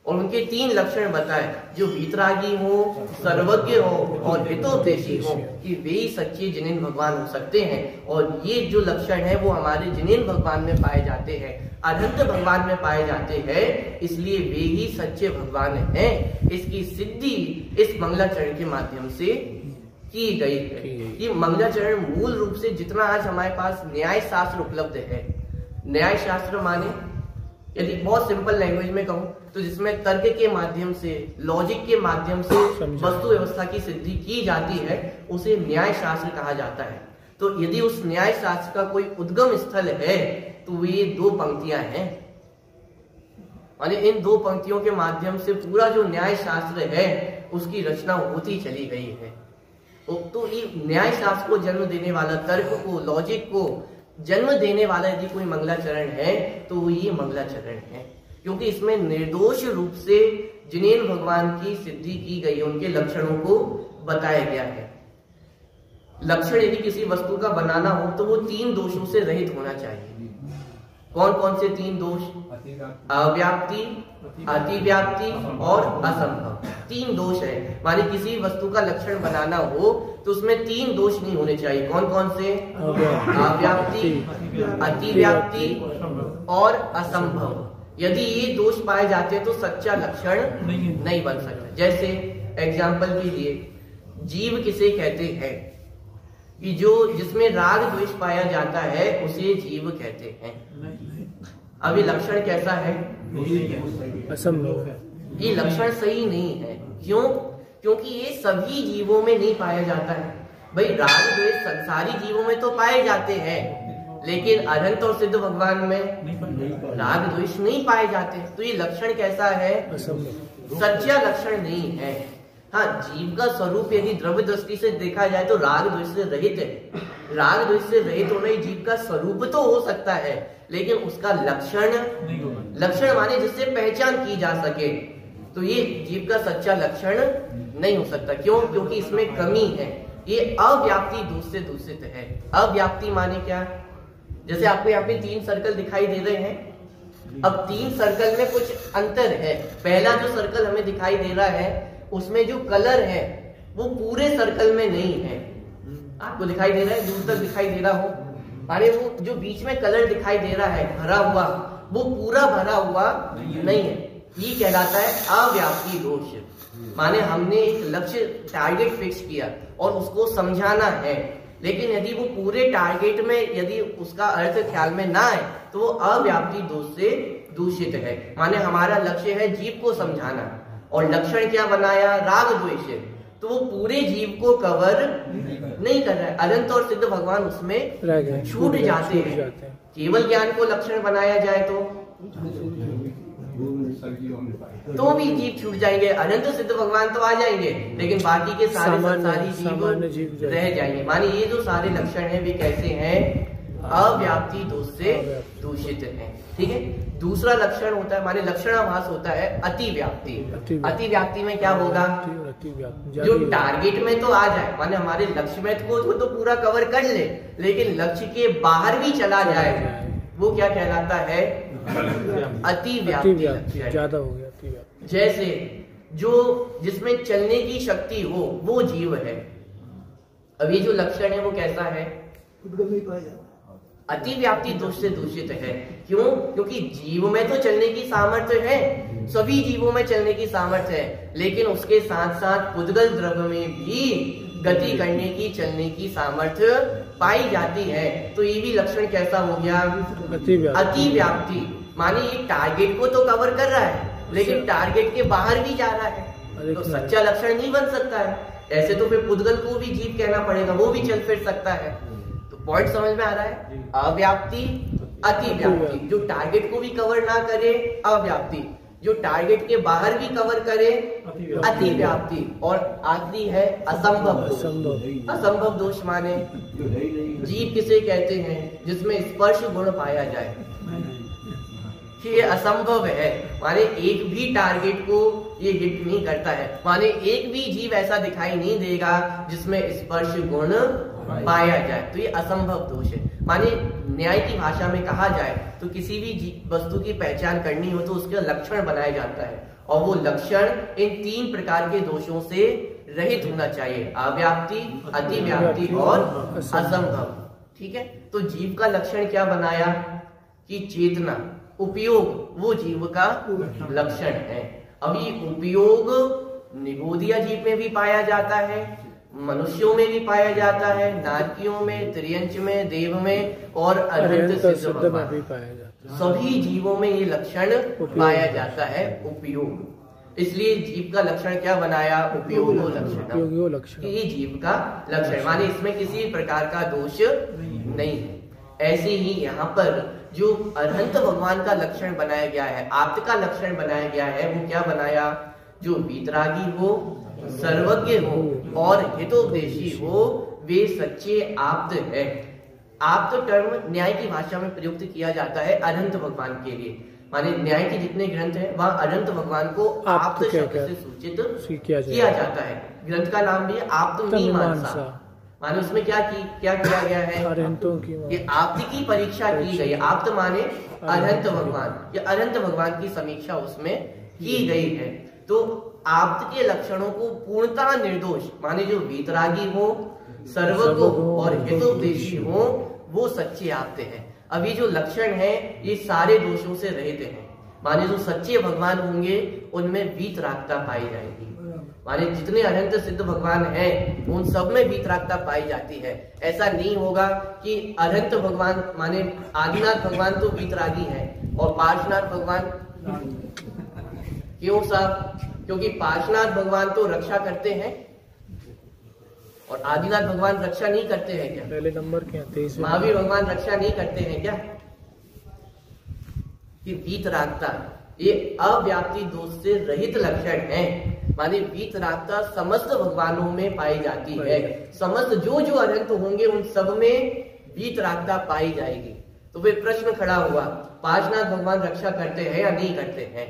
और उनके 3 लक्षण बताए, जो वीतरागी हो, सर्वज्ञ हो और हितोपदेशी हो, कि वे ही सच्चे जिनेन्द्र भगवान हो सकते हैं। और ये जो लक्षण है वो हमारे जिनेन्द्र भगवान में पाए जाते हैं, अनंत भगवान में पाए जाते हैं, इसलिए वे ही सच्चे भगवान हैं। इसकी सिद्धि इस मंगलाचरण के माध्यम से की गई है। ये मंगलाचरण मूल रूप से जितना आज हमारे पास न्याय शास्त्र उपलब्ध है, न्याय शास्त्र माने यदि बहुत सिंपल लैंग्वेज में कहूं तो जिसमें तर्क के माध्यम से, लॉजिक के माध्यम से वस्तु व्यवस्था की सिद्धि की जाती है, उसे न्याय शास्त्र कहा जाता है। तो यदि उस न्याय शास्त्र का कोई उद्गम स्थल है तो ये 2 पंक्तियां हैं। माने इन 2 पंक्तियों के माध्यम से पूरा जो न्याय शास्त्र है उसकी रचना होती चली गई है। तो ये न्याय शास्त्र को जन्म देने वाला, तर्क को, लॉजिक को जन्म देने वाला यदि कोई मंगलाचरण है तो वो ये मंगलाचरण है, क्योंकि इसमें निर्दोष रूप से जिनेन्द्र भगवान की सिद्धि की गई, उनके लक्षणों को बताया गया है। लक्षण यदि किसी वस्तु का बनाना हो तो वो 3 दोषों से रहित होना चाहिए। कौन कौन से 3 दोष? अव्याप्ति, अतिव्याप्ति और असंभव। 3 दोष है। माने किसी वस्तु का लक्षण बनाना हो तो उसमें 3 दोष नहीं होने चाहिए। कौन कौन से? अव्याप्ति, अतिव्याप्ति और असंभव। यदि ये दोष पाए जाते हैं तो सच्चा लक्षण नहीं बन सकता। जैसे एग्जाम्पल के लिए, जीव किसे कहते हैं? कि जो जिसमें राग द्वेष पाया जाता है उसे जीव कहते हैं। अभी लक्षण कैसा है? असंभव। ये लक्षण सही नहीं है। क्यों? क्योंकि ये सभी जीवों में नहीं पाया जाता है। भाई राग द्वेष संसारी जीवों में तो पाए जाते हैं, लेकिन अनंत और सिद्ध भगवान में राग द्वेष नहीं पाए जाते। तो ये लक्षण कैसा है? सच्चा लक्षण नहीं है। हाँ, जीव का स्वरूप यदि द्रव्य दृष्टि से देखा जाए तो राग द्वेष से रहित है। राग द्वेष से रहित होना ही जीव का स्वरूप तो हो सकता है, लेकिन उसका लक्षण माने जिससे पहचान की जा सके, तो ये जीव का सच्चा लक्षण नहीं हो सकता। क्यों? क्योंकि इसमें कमी है। ये अव्याप्ति दोष से दूषित है। अव्याप्ति माने क्या? जैसे आपको यहाँ पे 3 सर्कल दिखाई दे रहे हैं। अब 3 सर्कल में कुछ अंतर है। पहला जो सर्कल हमें दिखाई दे रहा है उसमें जो कलर है वो पूरे सर्कल में नहीं है। आपको दिखाई दे रहा है, दूर तक दिखाई दे रहा हो, अरे वो जो बीच में कलर दिखाई दे रहा है भरा हुआ, वो पूरा भरा हुआ नहीं है। ये कहलाता है अव्याप्ति दोष। माने हमने एक लक्ष्य टारगेट फिक्स किया और उसको समझाना है, लेकिन यदि वो पूरे टारगेट में यदि उसका अर्थ ख्याल में ना आए तो वो अव्याप्ति दोष से दूषित है। माने हमारा लक्ष्य है जीव को समझाना और लक्षण क्या बनाया? राग द्वेष, तो वो पूरे जीव को कवर नहीं कर रहा है। अनंत और सिद्ध भगवान उसमें छूट जाते हैं। केवल ज्ञान को लक्षण बनाया जाए तो भी जीव छूट जाएंगे। अनंत सिद्ध भगवान तो आ जाएंगे, लेकिन बाकी के सारे संसारी जीव रह जाएंगे। माने ये जो सारे लक्षण हैं वे कैसे हैं? अव्याप्ति दोष से दूषित हैं। ठीक है। दूसरा लक्षण होता है, माने लक्षणाभास होता है अतिव्याप्ति। अतिव्याप्ति में क्या होगा? जो टारगेट में तो आ जाए, माने हमारे लक्ष्य में को तो पूरा कवर कर ले, लेकिन लक्ष्य के बाहर भी चला जाए, वो क्या कहलाता है? अतिव्याप्ति। ज्यादा हो गया अतिव्याप्ति। जैसे जो जिसमें चलने की शक्ति हो वो जीव है। अब ये जो लक्षण है वो कैसा है? अतिव्याप्ति दोष से दूषित है। क्यों? क्योंकि जीव में तो चलने की सामर्थ्य है, सभी जीवों में चलने की सामर्थ्य है, लेकिन उसके साथ साथ पुद्गल द्रव्य में भी गति करने की, चलने की सामर्थ्य पाई जाती है। तो ये भी लक्षण कैसा हो गया? अतिव्याप्ति। माने ये टारगेट को तो कवर कर रहा है, लेकिन टारगेट के बाहर भी जा रहा है, तो सच्चा लक्षण नहीं बन सकता है। ऐसे तो फिर पुद्गल को भी जीव कहना पड़ेगा, वो भी चल फिर सकता है। तो पॉइंट समझ में आ रहा है? अव्याप्ति, अतिव्याप्ति। जो टारगेट को भी कवर ना करे अव्याप्ति, जो टारगेट के बाहर भी कवर करे अतिव्याप्ति, और आखिरी है असंभव दोष। असंभव दोष माने जीव किसे कहते हैं? जिसमें स्पर्श गुण पाया जाए कि ये असंभव है। माने एक भी टारगेट को ये हिट नहीं करता है। माने एक भी जीव ऐसा दिखाई नहीं देगा जिसमें स्पर्श गुण पाया जाए, तो ये असंभव दोष है। माने न्याय की भाषा में कहा जाए तो किसी भी वस्तु की पहचान करनी हो तो उसका लक्षण बनाया जाता है, और वो लक्षण इन 3 प्रकार के दोषों से रहित होना चाहिए: अव्याप्ति, अतिव्याप्ति और असंभव। ठीक है। तो जीव का लक्षण क्या बनाया कि चेतना, उपयोग वो जीव का लक्षण है। अब ये उपयोग निगोदिया जीव में भी पाया जाता है, मनुष्यों में भी पाया जाता है, नारकियों में, त्रियंच में, देव में और अनंत सिद्ध में भी पाया जाता है। सभी जीवों में ये लक्षण पाया जाता है, उपयोग। इसलिए जीव का लक्षण क्या बनाया? उपयोग लक्षण। ये जीव का लक्षण, माने इसमें किसी प्रकार का दोष नहीं है। ऐसे ही यहाँ पर जो अरहंत भगवान का लक्षण बनाया गया है, आप्त का लक्षण बनाया गया है, वो क्या बनाया? जो वीतरागी हो, सर्वज्ञ हो और हितोपदेशी हो, वे सच्चे आप्त है। आप्त टर्म न्याय की भाषा में प्रयुक्त किया जाता है अनंत भगवान के लिए। माने न्याय के जितने ग्रंथ हैं वहाँ अनंत भगवान को आप्त शब्द से सूचित किया जाता है। ग्रंथ का नाम भी है आप्त मीमांसा। माने उसमें क्या किया गया है? अरहंतों की, ये आप्त की परीक्षा की गई। आप्त माने अरहंत भगवान, ये अरहंत भगवान की समीक्षा उसमें की गई है। तो आप्त के लक्षणों को पूर्णतः निर्दोष, माने जो वीतरागी हो, सर्वज्ञ हो और हितोपदेशी हो, वो सच्चे आप्त हैं। अभी जो लक्षण है ये सारे दोषों से रहित हैं। माने जो सच्चे भगवान होंगे उनमें वीतरागता पाई जाएगी। माने जितने अनंत सिद्ध भगवान हैं उन सब में वीतरागता पाई जाती है। ऐसा नहीं होगा कि अनंत भगवान माने आदिनाथ भगवान तो वीतरागी हैं और पार्श्वनाथ भगवान, क्यों साहब? क्योंकि पार्श्वनाथ भगवान तो रक्षा करते हैं और आदिनाथ भगवान रक्षा नहीं करते हैं क्या? पहले नंबर क्या 23? महावीर भगवान रक्षा नहीं करते हैं क्या? कि वीतरागता ये अव्याप्ति दोष से रहित लक्षण है। माने वीतरागता समस्त भगवानों में पाई जाती है। समस्त जो जो अनंत होंगे उन सब में वीतरागता पाई जाएगी। तो फिर प्रश्न खड़ा हुआ, पांचनाथ भगवान रक्षा करते हैं या नहीं करते हैं?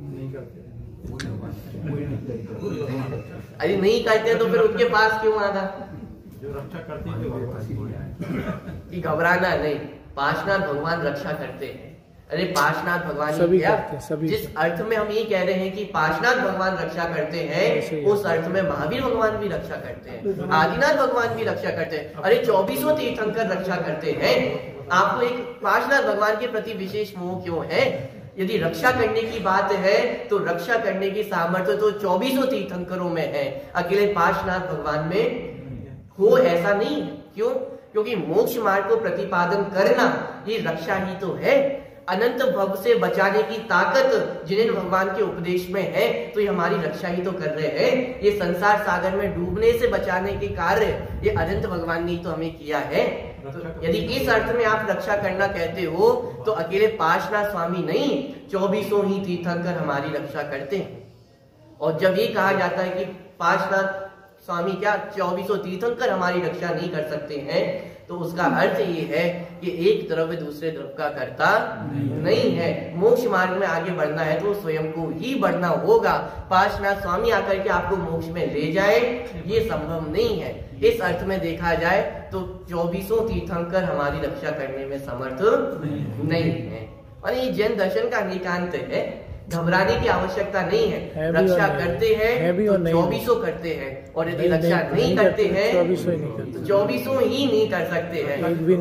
नहीं करते। अरे नहीं करते तो फिर उनके पास क्यों आना? जो रक्षा करते हैं वो कि घबराना नहीं, पांचनाथ भगवान रक्षा करते हैं। अरे पांचनाथ भगवान सभी क्या? करते हैं, सभी जिस अर्थ में हम ये कह रहे हैं कि पांचनाथ भगवान रक्षा करते हैं, उस अर्थ में महावीर भगवान भी रक्षा करते हैं, आदिनाथ भगवान भी रक्षा करते हैं। अरे 24 तीर्थंकर रक्षा करते हैं। आपको एक पांचनाथ भगवान के प्रति विशेष मोह क्यों है? यदि रक्षा करने की बात है तो रक्षा करने की सामर्थ्य तो 24 तीर्थंकरों में है, अकेले पांचनाथ भगवान में हो ऐसा नहीं। क्यों? क्योंकि मोक्ष मार्ग को प्रतिपादन करना ये रक्षा ही तो है। अनंत भव से बचाने की ताकत जिनेन्द्र भगवान के उपदेश में है, तो ये हमारी रक्षा ही तो कर रहे हैं। ये संसार सागर में डूबने से बचाने के कार्य ये अनंत भगवान ने तो हमें किया है। तो यदि इस अर्थ में आप रक्षा करना कहते हो तो अकेले पांचनाथ स्वामी नहीं, 24 ही तीर्थंकर हमारी रक्षा करते हैं। और जब ये कहा जाता है कि पांचनाथ स्वामी क्या 24 तीर्थंकर हमारी रक्षा नहीं कर सकते हैं, तो उसका अर्थ ये है कि एक द्रव्य दूसरे द्रव्य का कर्ता नहीं है। मोक्ष मार्ग में आगे बढ़ना है तो स्वयं को ही बढ़ना होगा। पांचनाथ स्वामी आकर के आपको मोक्ष में ले जाए ये संभव नहीं है। इस अर्थ में देखा जाए तो 24 तीर्थंकर हमारी रक्षा करने में समर्थ नहीं है। और ये जैन दर्शन का निकांत है, घबराने की आवश्यकता नहीं है। रक्षा करते हैं तो 24 करते हैं, और यदि रक्षा नहीं करते हैं 24 ही नहीं कर सकते हैं। एक भी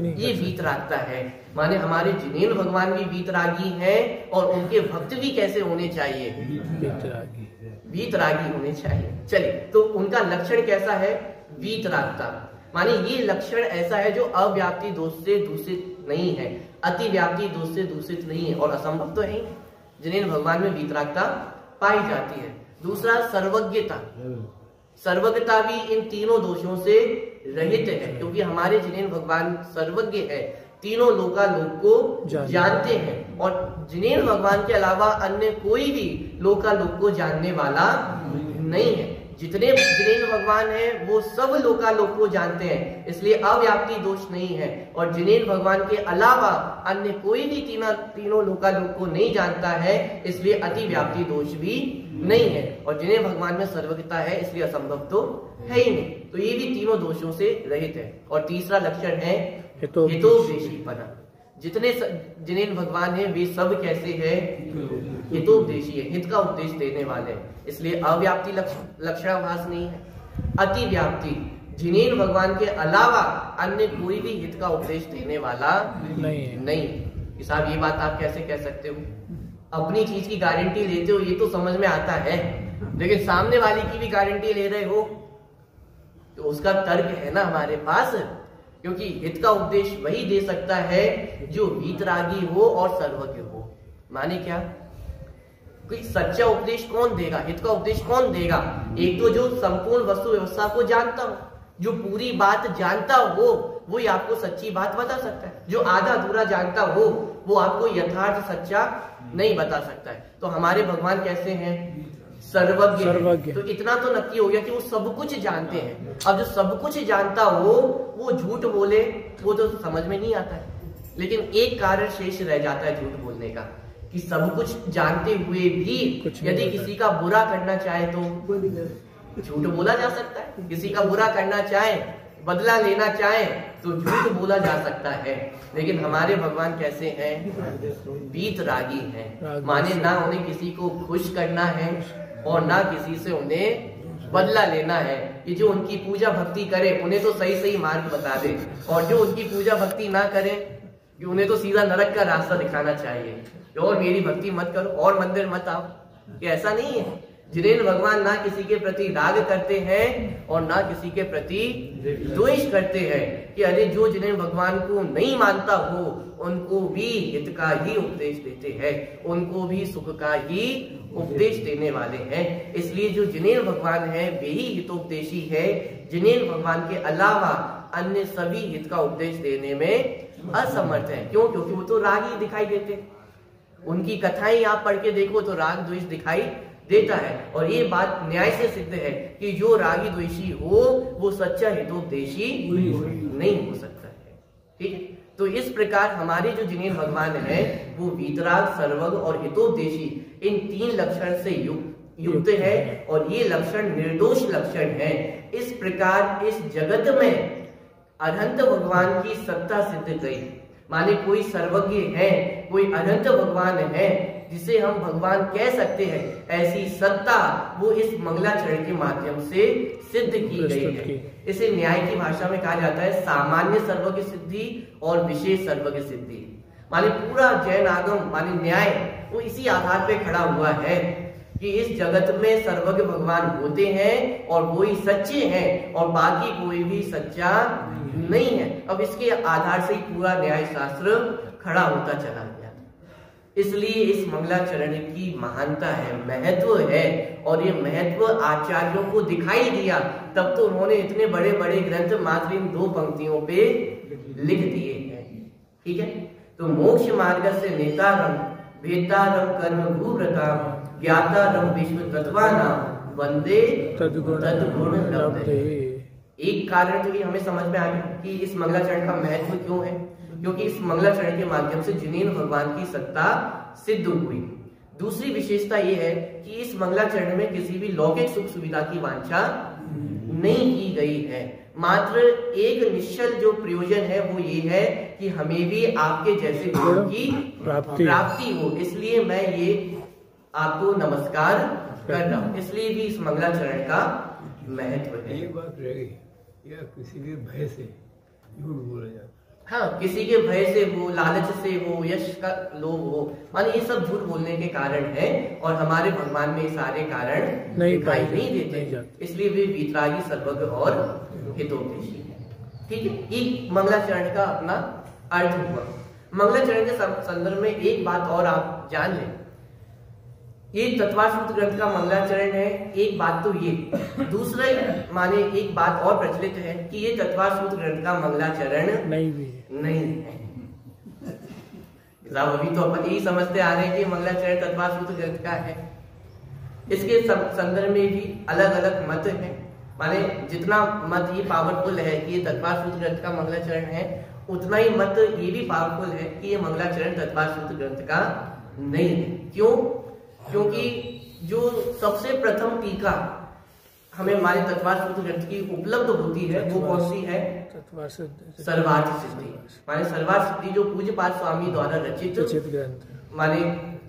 नहीं। ये वीतरागता है। माने हमारे जिनेन्द्र भगवान भी वीतरागी हैं, और उनके भक्त भी कैसे होने चाहिए? वीतरागी होने चाहिए। चलिए, तो उनका लक्षण कैसा है? वीतरागता। माने ये लक्षण ऐसा है जो अव्याप्ति दोष से दूषित नहीं है, अति व्याप्ति दोष से दूषित नहीं है, और असंभव तो है ही। जिनेन्द्र भगवान में वीतरागता पाई जाती है। दूसरा सर्वज्ञता। सर्वज्ञता भी इन तीनों दोषों से रहित है, क्योंकि हमारे जिनेन्द्र भगवान सर्वज्ञ है, तीनों लोकालोक को जानते हैं, और जिनेन्द्र भगवान के अलावा अन्य कोई भी लोकालोक को जानने वाला नहीं है। जितने जिनेन्द्र भगवान हैं वो सब लोकालोक को जानते हैं, इसलिए अव्याप्ति दोष नहीं है। और जिनेन्द्र भगवान के अलावा अन्य कोई भी तीनों लोकालोक को नहीं जानता है, इसलिए अति व्याप्ति दोष भी नहीं है। और जिनेन्द्र भगवान में सर्वज्ञता है, इसलिए असंभव तो है ही नहीं। तो ये भी तीनों दोषों से रहित है। और तीसरा लक्षण है हितोपदेशीपना। जितने जिनेन्द्र भगवान है वे सब कैसे है? हितोपदेशी है, हित का उपदेश देने वाले, इसलिए अव्याप्ति लक्षणाभास नहीं है। अति व्याप्ति, जिनेन्द्र भगवान के अलावा अन्य कोई भी हित का उपदेश देने वाला नहीं। साहब ये बात आप कैसे कह सकते हो? अपनी चीज की गारंटी लेते हो ये तो समझ में आता है, लेकिन सामने वाले की भी गारंटी ले रहे हो तो उसका तर्क है ना हमारे पास। क्योंकि हित का उपदेश वही दे सकता है जो वीतरागी हो और सर्वज्ञ हो। माने क्या? कोई सच्चा उपदेश कौन देगा? हित का उपदेश कौन देगा? एक तो जो संपूर्ण वस्तु व्यवस्था को जानता हो, जो पूरी बात जानता हो, वो ही आपको सच्ची बात बता सकता है। जो आधा अधूरा जानता हो वो आपको यथार्थ सच्चा नहीं बता सकता है। तो हमारे भगवान कैसे हैं? सर्वज्ञ। तो इतना तो नक्की हो गया कि वो सब कुछ जानते हैं। अब जो सब कुछ जानता हो वो झूठ बोले वो तो समझ में नहीं आता है, लेकिन एक कारण शेष रह जाता है झूठ बोलने का, कि सब कुछ जानते हुए भी यदि किसी का बुरा करना चाहे तो झूठ बोला जा सकता है। किसी का बुरा करना चाहे, बदला लेना चाहे तो झूठ बोला जा सकता है। लेकिन हमारे भगवान कैसे हैं? वीतरागी हैं। माने ना उन्हें किसी को खुश करना है और ना किसी से उन्हें बदला लेना है। कि जो उनकी पूजा भक्ति करे उन्हें तो सही सही मार्ग बता दे, और जो उनकी पूजा भक्ति ना करे कि उन्हें तो सीधा नरक का रास्ता दिखाना चाहिए, और मेरी भक्ति मत करो और मंदिर मत आओ। ये ऐसा नहीं है। जिनेन्द्र भगवान ना किसी के प्रति राग करते हैं और ना किसी के प्रति द्वेष करते हैं कि अरे जो जिनेन्द्र भगवान को नहीं मानता हो उनको भी हित का ही उपदेश देते हैं, उनको भी सुख का ही उपदेश देने वाले हैं। इसलिए जो जिनेन्द्र भगवान है वे ही हितोपदेशी है। जिनेन्द्र भगवान के अलावा अन्य सभी हित का उपदेश देने में असमर्थ है। क्यों? क्योंकि वो तो रागी दिखाई देते हैं। उनकी कथाएं आप पढ़ के देखो तो राग द्वेष दिखाई देता है। और ये बात न्याय से सिद्ध है कि जो रागी द्वेषी हो वो सच्चा हितोपदेशी नहीं हो सकता है। ठीक है, तो इस प्रकार हमारे जो जिनेन्द्र भगवान है वो वीतराग, सर्वग और हितोपदेशी इन 3 लक्षण से युक्त है और ये लक्षण निर्दोष लक्षण है। इस प्रकार इस जगत में अनंत भगवान की सत्ता सिद्ध गई। माने कोई सर्वज्ञ है, कोई अनंत भगवान है जिसे हम भगवान कह सकते हैं, ऐसी सत्ता वो इस मंगलाचरण के माध्यम से सिद्ध की गई है। इसे न्याय की भाषा में कहा जाता है सामान्य सर्वज्ञ सिद्धि और विशेष सर्वज्ञ सिद्धि। माने पूरा जैन आगम माने न्याय वो इसी आधार पे खड़ा हुआ है कि इस जगत में सर्वज्ञ भगवान होते हैं और वो ही सच्चे हैं और बाकी कोई भी सच्चा नहीं है। अब इसके आधार से ही पूरा न्याय शास्त्र खड़ा होता चला गया। इसलिए इस मंगलाचरण की महानता है, महत्व है और ये महत्व आचार्यों को दिखाई दिया तब तो उन्होंने इतने बड़े बड़े ग्रंथ मात्र इन 2 पंक्तियों पे लिख दिए हैं। ठीक है, तो मोक्ष मार्ग से नेतारम भेदारम कर्म भूव्रताम ज्ञातारम विश्व तत्वानाम वंदे तद्गुण लब्धे। एक कारण तो ये हमें समझ में आ गया कि इस मंगलाचरण का महत्व क्यों है, क्योंकि इस मंगलाचरण के माध्यम से जिनेन्द्र भगवान की सत्ता सिद्ध हुई। दूसरी विशेषता ये है कि इस मंगलाचरण में किसी भी लौकिक सुख सुविधा की वांछा नहीं की गई है। मात्र एक निश्चल जो प्रयोजन है वो ये है कि हमें भी आपके जैसे गुण की प्राप्ति हो, इसलिए मैं ये आपको नमस्कार कर रहा हूँ। इसलिए भी इस मंगलाचरण का महत्व है। ये बात रह गई, या किसी के भय से झूठ बोला जाता। हाँ, किसी के भय से हो, लालच से हो, यश का लोभ हो, माने ये सब झूठ बोलने के कारण है और हमारे भगवान में ये सारे कारण दिखाई नहीं देते। इसलिए वे वीतरागी, सर्वज्ञ और हितोपदेशी है। ठीक है, ये मंगलाचरण का अपना अर्थ हुआ। मंगलाचरण के संदर्भ में एक बात और आप जान लें, ये तत्वार्थ सूत्र ग्रंथ का मंगलाचरण है। एक बात तो ये, दूसरा माने एक बात और प्रचलित है कि ये तत्वार्थ सूत्र ग्रंथ का मंगलाचरण नहीं है। अभी तो अपन यही समझते आ रहे हैं कि मंगलाचरण तत्वार्थ सूत्र ग्रंथ का है। इसके संदर्भ में भी अलग अलग मत है। माने जितना मत ये पावरफुल है कि ये तत्वार्थ सूत्र ग्रंथ का मंगलाचरण है, उतना ही मत ये भी पावरफुल है कि ये मंगलाचरण तत्वार्थ सूत्र ग्रंथ का नहीं है। क्यों? क्योंकि जो सबसे प्रथम टीका हमें हमारे तत्वार्थ सूत्र ग्रंथ की उपलब्ध होती है वो कौन सी है? सर्वार्थ सिद्धि। माने सर्वार्थ सिद्धि जो पूज्यपाद स्वामी द्वारा रचित ग्रंथ माने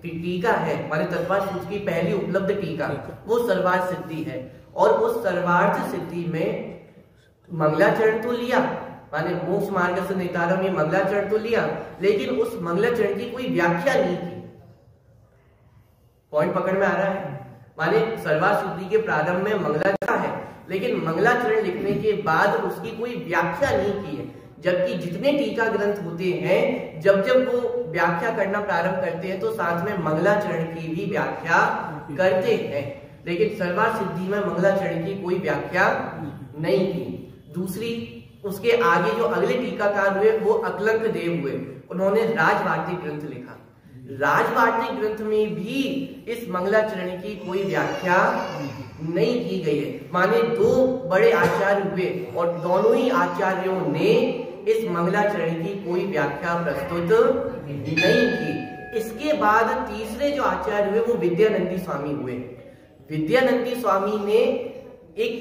टीका है, माने तत्वार्थ सूत्र की पहली उपलब्ध टीका वो सर्वार्थ सिद्धि है। और उस सर्वार्थ सिद्धि में मंगलाचरण तो लिया, माने मोक्ष मार्ग से नेतारम, ये मंगलाचरण तो लिया, लेकिन उस मंगलाचरण की कोई व्याख्या नहीं की। पॉइंट पकड़ में आ रहा है? माने सर्वार्थ सिद्धि के प्रारंभ में मंगलाचरण है, लेकिन मंगलाचरण लिखने के बाद उसकी कोई व्याख्या नहीं की है। जबकि जितने टीका ग्रंथ होते हैं, जब जब वो व्याख्या करना प्रारंभ करते हैं तो साथ में मंगलाचरण की भी व्याख्या करते हैं, लेकिन सर्वार्थ सिद्धि में मंगलाचरण की कोई व्याख्या नहीं की। दूसरी, उसके आगे जो अगले टीकाकार हुए वो अकलंक देव हुए, उन्होंने राजवार्तिक ग्रंथ लिखा। राजवार्तिक ग्रंथ में भी इस मंगलाचरण की कोई व्याख्या नहीं की गई है। माने 2 बड़े आचार्य हुए और दोनों ही आचार्यों ने इस मंगलाचरण की कोई व्याख्या प्रस्तुत नहीं की। इसके बाद तीसरे जो आचार्य हुए वो विद्यानंदी स्वामी हुए। विद्यानंदी स्वामी ने एक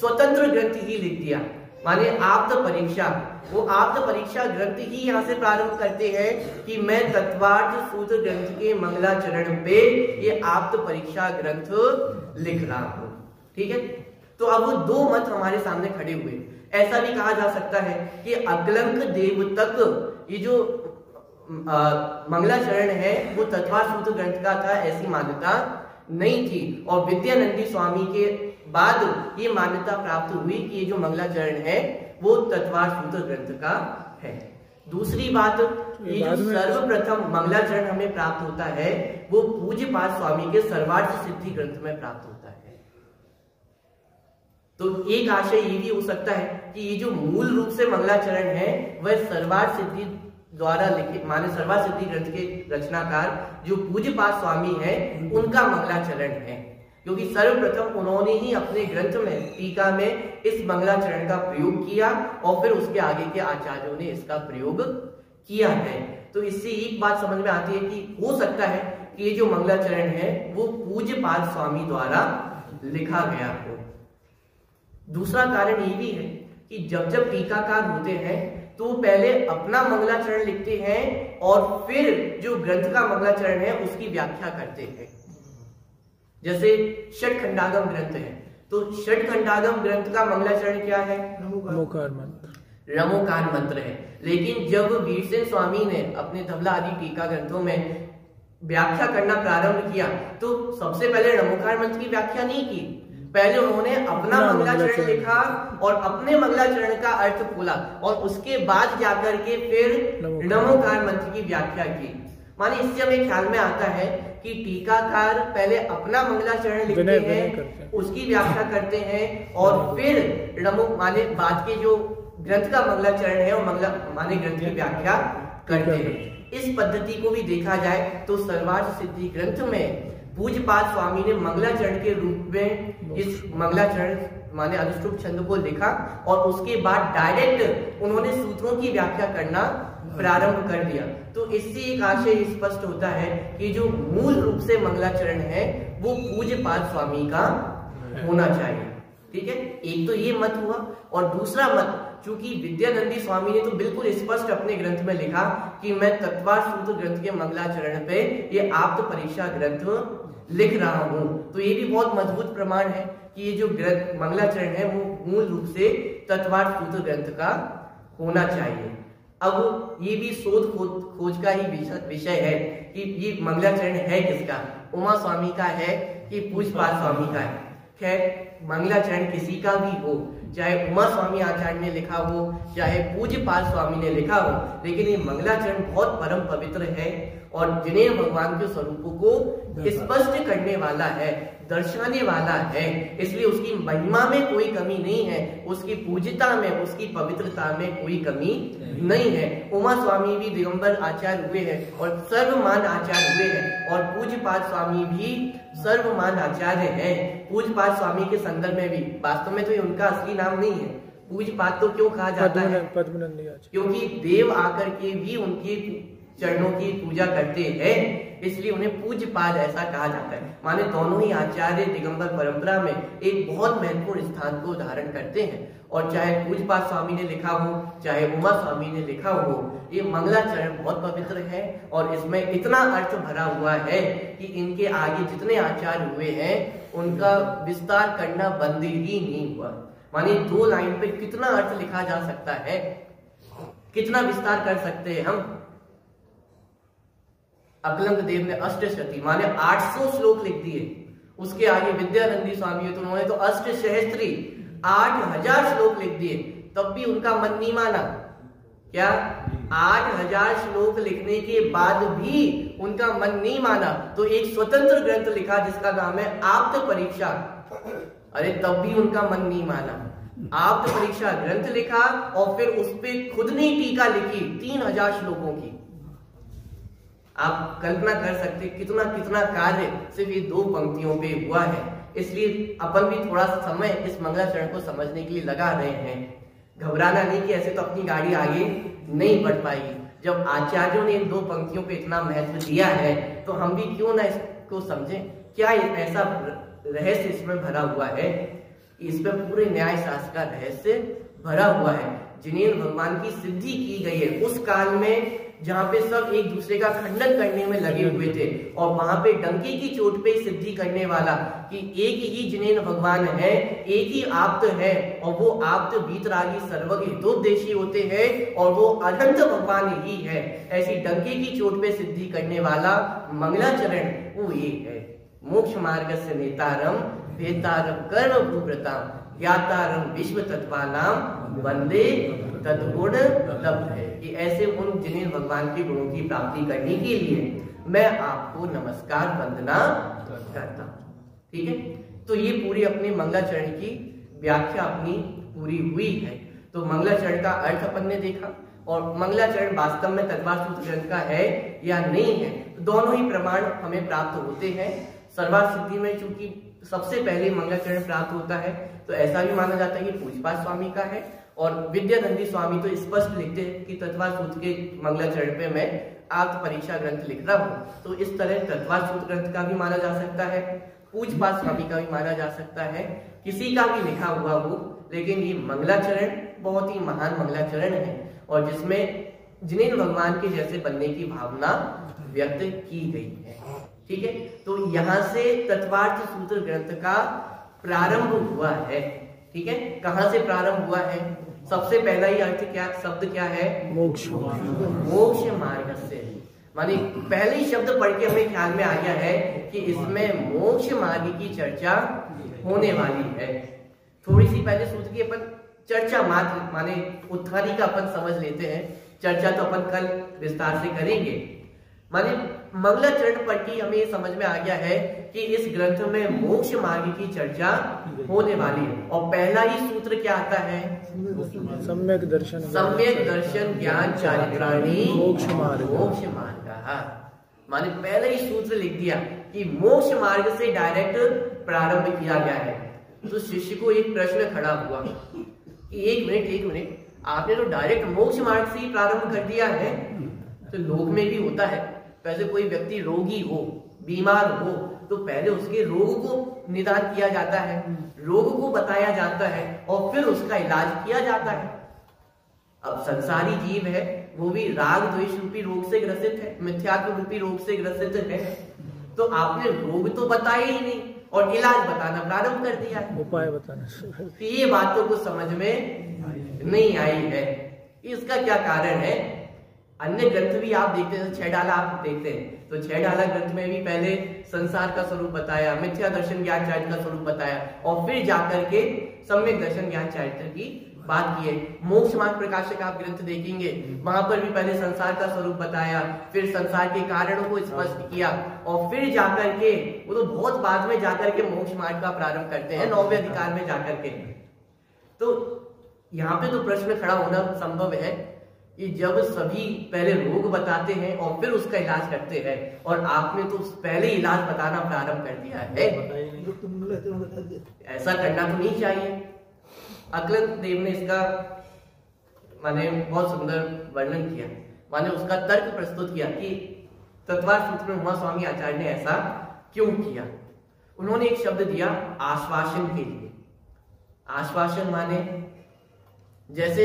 स्वतंत्र ग्रंथ ही लिख दिया, माने आप्त परीक्षा। वो आप्त परीक्षा ग्रंथ ही यहाँ से प्रारंभ करते हैं कि मैं तत्वार्थ सूत्र ग्रंथ के मंगलाचरण पे ये आप्त परीक्षा ग्रंथ लिख रहा हूँ। ठीक है, तो अब वो 2 मत हमारे सामने खड़े हुए। ऐसा भी कहा जा सकता है कि अकलंक देव तक ये जो मंगलाचरण है वो तत्वार्थ सूत्र ग्रंथ का था, ऐसी मान्यता नहीं थी और विद्यानंदी स्वामी के बाद ये मान्यता प्राप्त हुई कि ये जो मंगलाचरण है वो तत्वार सूत्र ग्रंथ का है। दूसरी बात, ये जो सर्वप्रथम मंगलाचरण हमें प्राप्त होता है वो पूज्यपाद स्वामी के सर्वार्थ सिद्धि ग्रंथ में प्राप्त होता है। तो एक आशय ये भी हो सकता है कि ये जो मूल रूप से मंगलाचरण है वह सर्वार्थ सिद्धि द्वारा लिखित माने सर्वार्थ सिद्धि ग्रंथ के रचनाकार जो पूज्यपाद स्वामी है उनका मंगलाचरण है, क्योंकि सर्वप्रथम उन्होंने ही अपने ग्रंथ में टीका में इस मंगलाचरण का प्रयोग किया और फिर उसके आगे के आचार्यों ने इसका प्रयोग किया है। तो इससे एक बात समझ में आती है कि हो सकता है कि ये जो मंगलाचरण है वो पूज्यपाद स्वामी द्वारा लिखा गया हो। दूसरा कारण ये भी है कि जब टीकाकार होते हैं तो पहले अपना मंगलाचरण लिखते हैं और फिर जो ग्रंथ का मंगलाचरण है उसकी व्याख्या करते हैं। जैसे षटखंडागम ग्रंथ है तो षटखंडागम ग्रंथ का मंगलाचरण क्या है? रमोकार मंत्र। रमोकार मंत्र है। लेकिन जब वीरसेन स्वामी ने अपने धवला आदि टीका ग्रंथों में व्याख्या करना प्रारंभ किया तो सबसे पहले रमोकार मंत्र की व्याख्या नहीं की, पहले उन्होंने अपना मंगलाचरण लिखा और अपने मंगलाचरण का अर्थ खोला और उसके बाद जाकर के फिर रमोकार मंत्र की व्याख्या की। माने इससे हमें ख्याल में आता है कि टीकाकार पहले अपना मंगलाचरण लिखते हैं, उसकी व्याख्या करते हैं और फिर रमो माने बाद के जो ग्रंथ का मंगलाचरण है वो माने ग्रंथ की व्याख्या करते हैं। इस पद्धति को भी देखा जाए तो सर्वार्थ सिद्धि ग्रंथ में पूज्यपाद स्वामी ने मंगलाचरण के रूप में इस मंगलाचरण माने अनुष्टुप छंद को लिखा और उसके बाद डायरेक्ट उन्होंने सूत्रों की व्याख्या करना प्रारंभ कर दिया। तो इससे एक आशय स्पष्ट होता है कि जो मूल रूप से मंगलाचरण है वो पूज्यपाद स्वामी का होना चाहिए। ठीक है, एक तो ये मत हुआ और दूसरा मत, चूंकि विद्यानंदी स्वामी ने तो बिल्कुल स्पष्ट अपने ग्रंथ में लिखा कि मैं तत्वार सूत्र ग्रंथ के मंगलाचरण पे ये आप्त परीक्षा ग्रंथ लिख रहा हूं, तो ये भी बहुत मजबूत प्रमाण है कि ये जो ग्रंथ मंगलाचरण है वो मूल रूप से तत्वार सूत्र ग्रंथ का होना चाहिए। अब ये भी शोध खोज का ही विषय है कि ये मंगलाचरण है किसका, उमा स्वामी का है कि पूज्यपाद स्वामी का है। खैर, मंगलाचरण किसी का भी हो, चाहे उमा स्वामी आचार्य ने लिखा हो चाहे पूज्यपाद स्वामी ने लिखा हो, लेकिन ये मंगलाचरण बहुत परम पवित्र है और जिनेन्द्र भगवान के स्वरूपों को स्पष्ट करने वाला है, दर्शाने वाला है। इसलिए उसकी महिमा में कोई कमी नहीं है, उसकी पूज्यता में, उसकी पवित्रता में कोई कमी नहीं है। उमा स्वामी भी दिगंबर आचार्य हुए हैं और सर्वमान आचार्य हुए हैं और पूज्यपाद स्वामी भी सर्वमान आचार्य है। पूज्यपाद स्वामी के संदर्भ में भी वास्तव में तो ये उनका असली नाम नहीं है, पूज्यपाद तो क्यों कहा जाता है? क्योंकि देव आकर के भी उनके चरणों की पूजा करते हैं, इसलिए उन्हें पूज्यपाद ऐसा कहा जाता है। माने दोनों ही आचार्य दिगंबर परंपरा में एक बहुत महत्वपूर्ण स्थान को धारण करते हैं और चाहे पूज्यपाद स्वामी ने लिखा हो चाहे उमा स्वामी ने लिखा हो, ये मंगलाचरण बहुत पवित्र है और इसमें इतना अर्थ भरा हुआ है कि इनके आगे जितने आचार्य हुए हैं उनका विस्तार करना बंद ही नहीं हुआ। माने 2 लाइन पे कितना अर्थ लिखा जा सकता है, कितना विस्तार कर सकते हैं हम। अकलंक देव ने अष्टशती माने 800 श्लोक लिख दिए, उसके आगे विद्यानंदी स्वामी तो उन्होंने तो अष्टसहस्त्री 8000 श्लोक लिख दिए, तब भी उनका मन नहीं माना। क्या 8000 श्लोक लिखने के बाद भी उनका मन नहीं माना तो एक स्वतंत्र ग्रंथ लिखा जिसका नाम है आप्त परीक्षा, अरे तब भी उनका मन नहीं माना। आप्त परीक्षा ग्रंथ लिखा और फिर उस पर खुद ने टीका लिखी 3000 श्लोकों की। आप कल्पना कर सकते कितना कितना कार्य सिर्फ ये 2 पंक्तियों पे हुआ है। इसलिए अपन भी थोड़ा समय इस मंगलाचरण को समझने के लिए लगा रहे हैं। घबराना नहीं कि ऐसे तो अपनी गाड़ी आगे नहीं बढ़ पाएगी। जब आचार्यों ने इन 2 पंक्तियों पे इतना महत्व दिया है तो हम भी क्यों ना इसको समझें। क्या ऐसा रहस्य इसमें भरा हुआ है, इसमें पूरे न्याय शास्त्र का रहस्य भरा हुआ है। जिनेन्द्र भगवान की सिद्धि की गई है उस काल में जहां पे सब एक दूसरे का खंडन करने में लगे हुए थे और वहां पे डंके की चोट पे सिद्धि करने वाला कि एक ही जिनेन्द्र भगवान है, एक ही आप्त है और वो आप्त वीतरागी सर्वज्ञ हितोपदेशी होते हैं और वो अनंत भगवान ही है। ऐसी डंके की चोट पे सिद्धि करने वाला मंगलाचरण वो ये है। मोक्ष मार्गस्य नेतारम वेतारम कर्म भूव्रताम ज्ञातारम विश्व तत्वानाम वंदे तद्गुण लब्धे। कि ऐसे उन जिन्हें भगवान के गुणों की प्राप्ति करने के लिए मैं आपको नमस्कार वंदना करता हूँ। ठीक है, तो ये पूरी अपनी मंगलाचरण की व्याख्या अपनी पूरी हुई है। तो मंगलाचरण का अर्थ अपन ने देखा और मंगलाचरण वास्तव में तत्वार्थ सूत्र ग्रंथ का है या नहीं है, तो दोनों ही प्रमाण हमें प्राप्त होते हैं। सर्वार्थ सिद्धि में चूंकि सबसे पहले मंगलाचरण प्राप्त होता है तो ऐसा भी माना जाता है कि पूज्यपाद स्वामी का है, और विद्यानंदी स्वामी तो स्पष्ट लिखते हैं कि तत्वार्थ सूत्र के मंगलाचरण पे मैं आत्म परीक्षा ग्रंथ लिख रहा हूँ। तो इस तरह तत्वार्थ सूत्र ग्रंथ का भी माना जा सकता है, पूज्यपाद स्वामी का भी माना जा सकता है, किसी का भी लिखा हुआ हो, लेकिन ये मंगलाचरण बहुत ही महान मंगलाचरण है और जिसमें जिनेन्द्र भगवान के जैसे बनने की भावना व्यक्त की गई है। ठीक है, तो यहाँ से तत्वार्थ सूत्र ग्रंथ का प्रारंभ हुआ है। ठीक है, कहाँ से प्रारंभ हुआ है? सबसे पहला ही अर्थ क्या, शब्द क्या है? मोक्ष। मोक्ष मार्ग से, माने पहले ही शब्द पढ़ के हमें ख्याल में आ गया है कि इसमें मोक्ष मार्ग की चर्चा होने वाली है। थोड़ी सी पहले सूत्र की अपन चर्चा मात्र माने उत्थानी का अपन समझ लेते हैं, चर्चा तो अपन कल विस्तार से करेंगे। माने मंगलाचरण पढ़ के हमें समझ में आ गया है कि इस ग्रंथ में मोक्ष मार्ग की चर्चा होने वाली है। और पहला ही सूत्र क्या आता है? सम्यक दर्शन। सम्यक दर्शन ज्ञान चारित्राणी मोक्ष मार्ग। मोक्ष मार्ग माने पहले ही सूत्र लिख दिया कि मोक्ष मार्ग से डायरेक्ट प्रारंभ किया गया है। तो शिष्य को एक प्रश्न खड़ा हुआ कि एक मिनट आपने तो डायरेक्ट मोक्ष मार्ग से ही प्रारंभ कर दिया है। तो लोक में भी होता है, वैसे कोई व्यक्ति रोगी हो, बीमार हो, तो पहले उसके रोग को निदान किया जाता है, रोग को बताया जाता है और फिर उसका इलाज किया जाता है। अब संसारी जीव है, वो भी राग द्वेष रूपी रोग से ग्रसित है, मिथ्यात्व रूपी रोग से ग्रसित है। तो आपने रोग तो बताया ही नहीं और इलाज बताना प्रारंभ कर दिया, उपाय बताना। तो ये बात तो कुछ समझ में नहीं आई है। इसका क्या कारण है? अन्य ग्रंथ भी आप देखते हैं, 6 डाला आप देखते हैं, तो 6 डाला ग्रंथ में भी पहले संसार का स्वरूप बताया, मिथ्या दर्शन ज्ञान चारित्र का स्वरूप बताया और फिर जाकर के सम्यक दर्शन ज्ञान चारित्र की बात की है। मोक्ष मार्ग प्रकाशक आप ग्रंथ देखेंगे, वहां पर भी पहले संसार का स्वरूप बताया, फिर संसार के कारणों को स्पष्ट किया और फिर जाकर के वो तो बहुत बाद में जाकर के मोक्ष मार्ग का प्रारंभ करते हैं, 9वें अधिकार में जाकर के। तो यहाँ पे तो प्रश्न खड़ा होना संभव है कि जब सभी पहले रोग बताते हैं और फिर उसका इलाज करते हैं और आपने तो पहले इलाज बताना प्रारंभ कर दिया है, ऐसा करना तो नहीं चाहिए। अकलन देव ने इसका माने बहुत सुंदर वर्णन किया, माने उसका तर्क प्रस्तुत किया कि तत्वार्थ सूत्र में उमा स्वामी आचार्य ने ऐसा क्यों किया। उन्होंने एक शब्द दिया आश्वासन के लिए। आश्वासन माने जैसे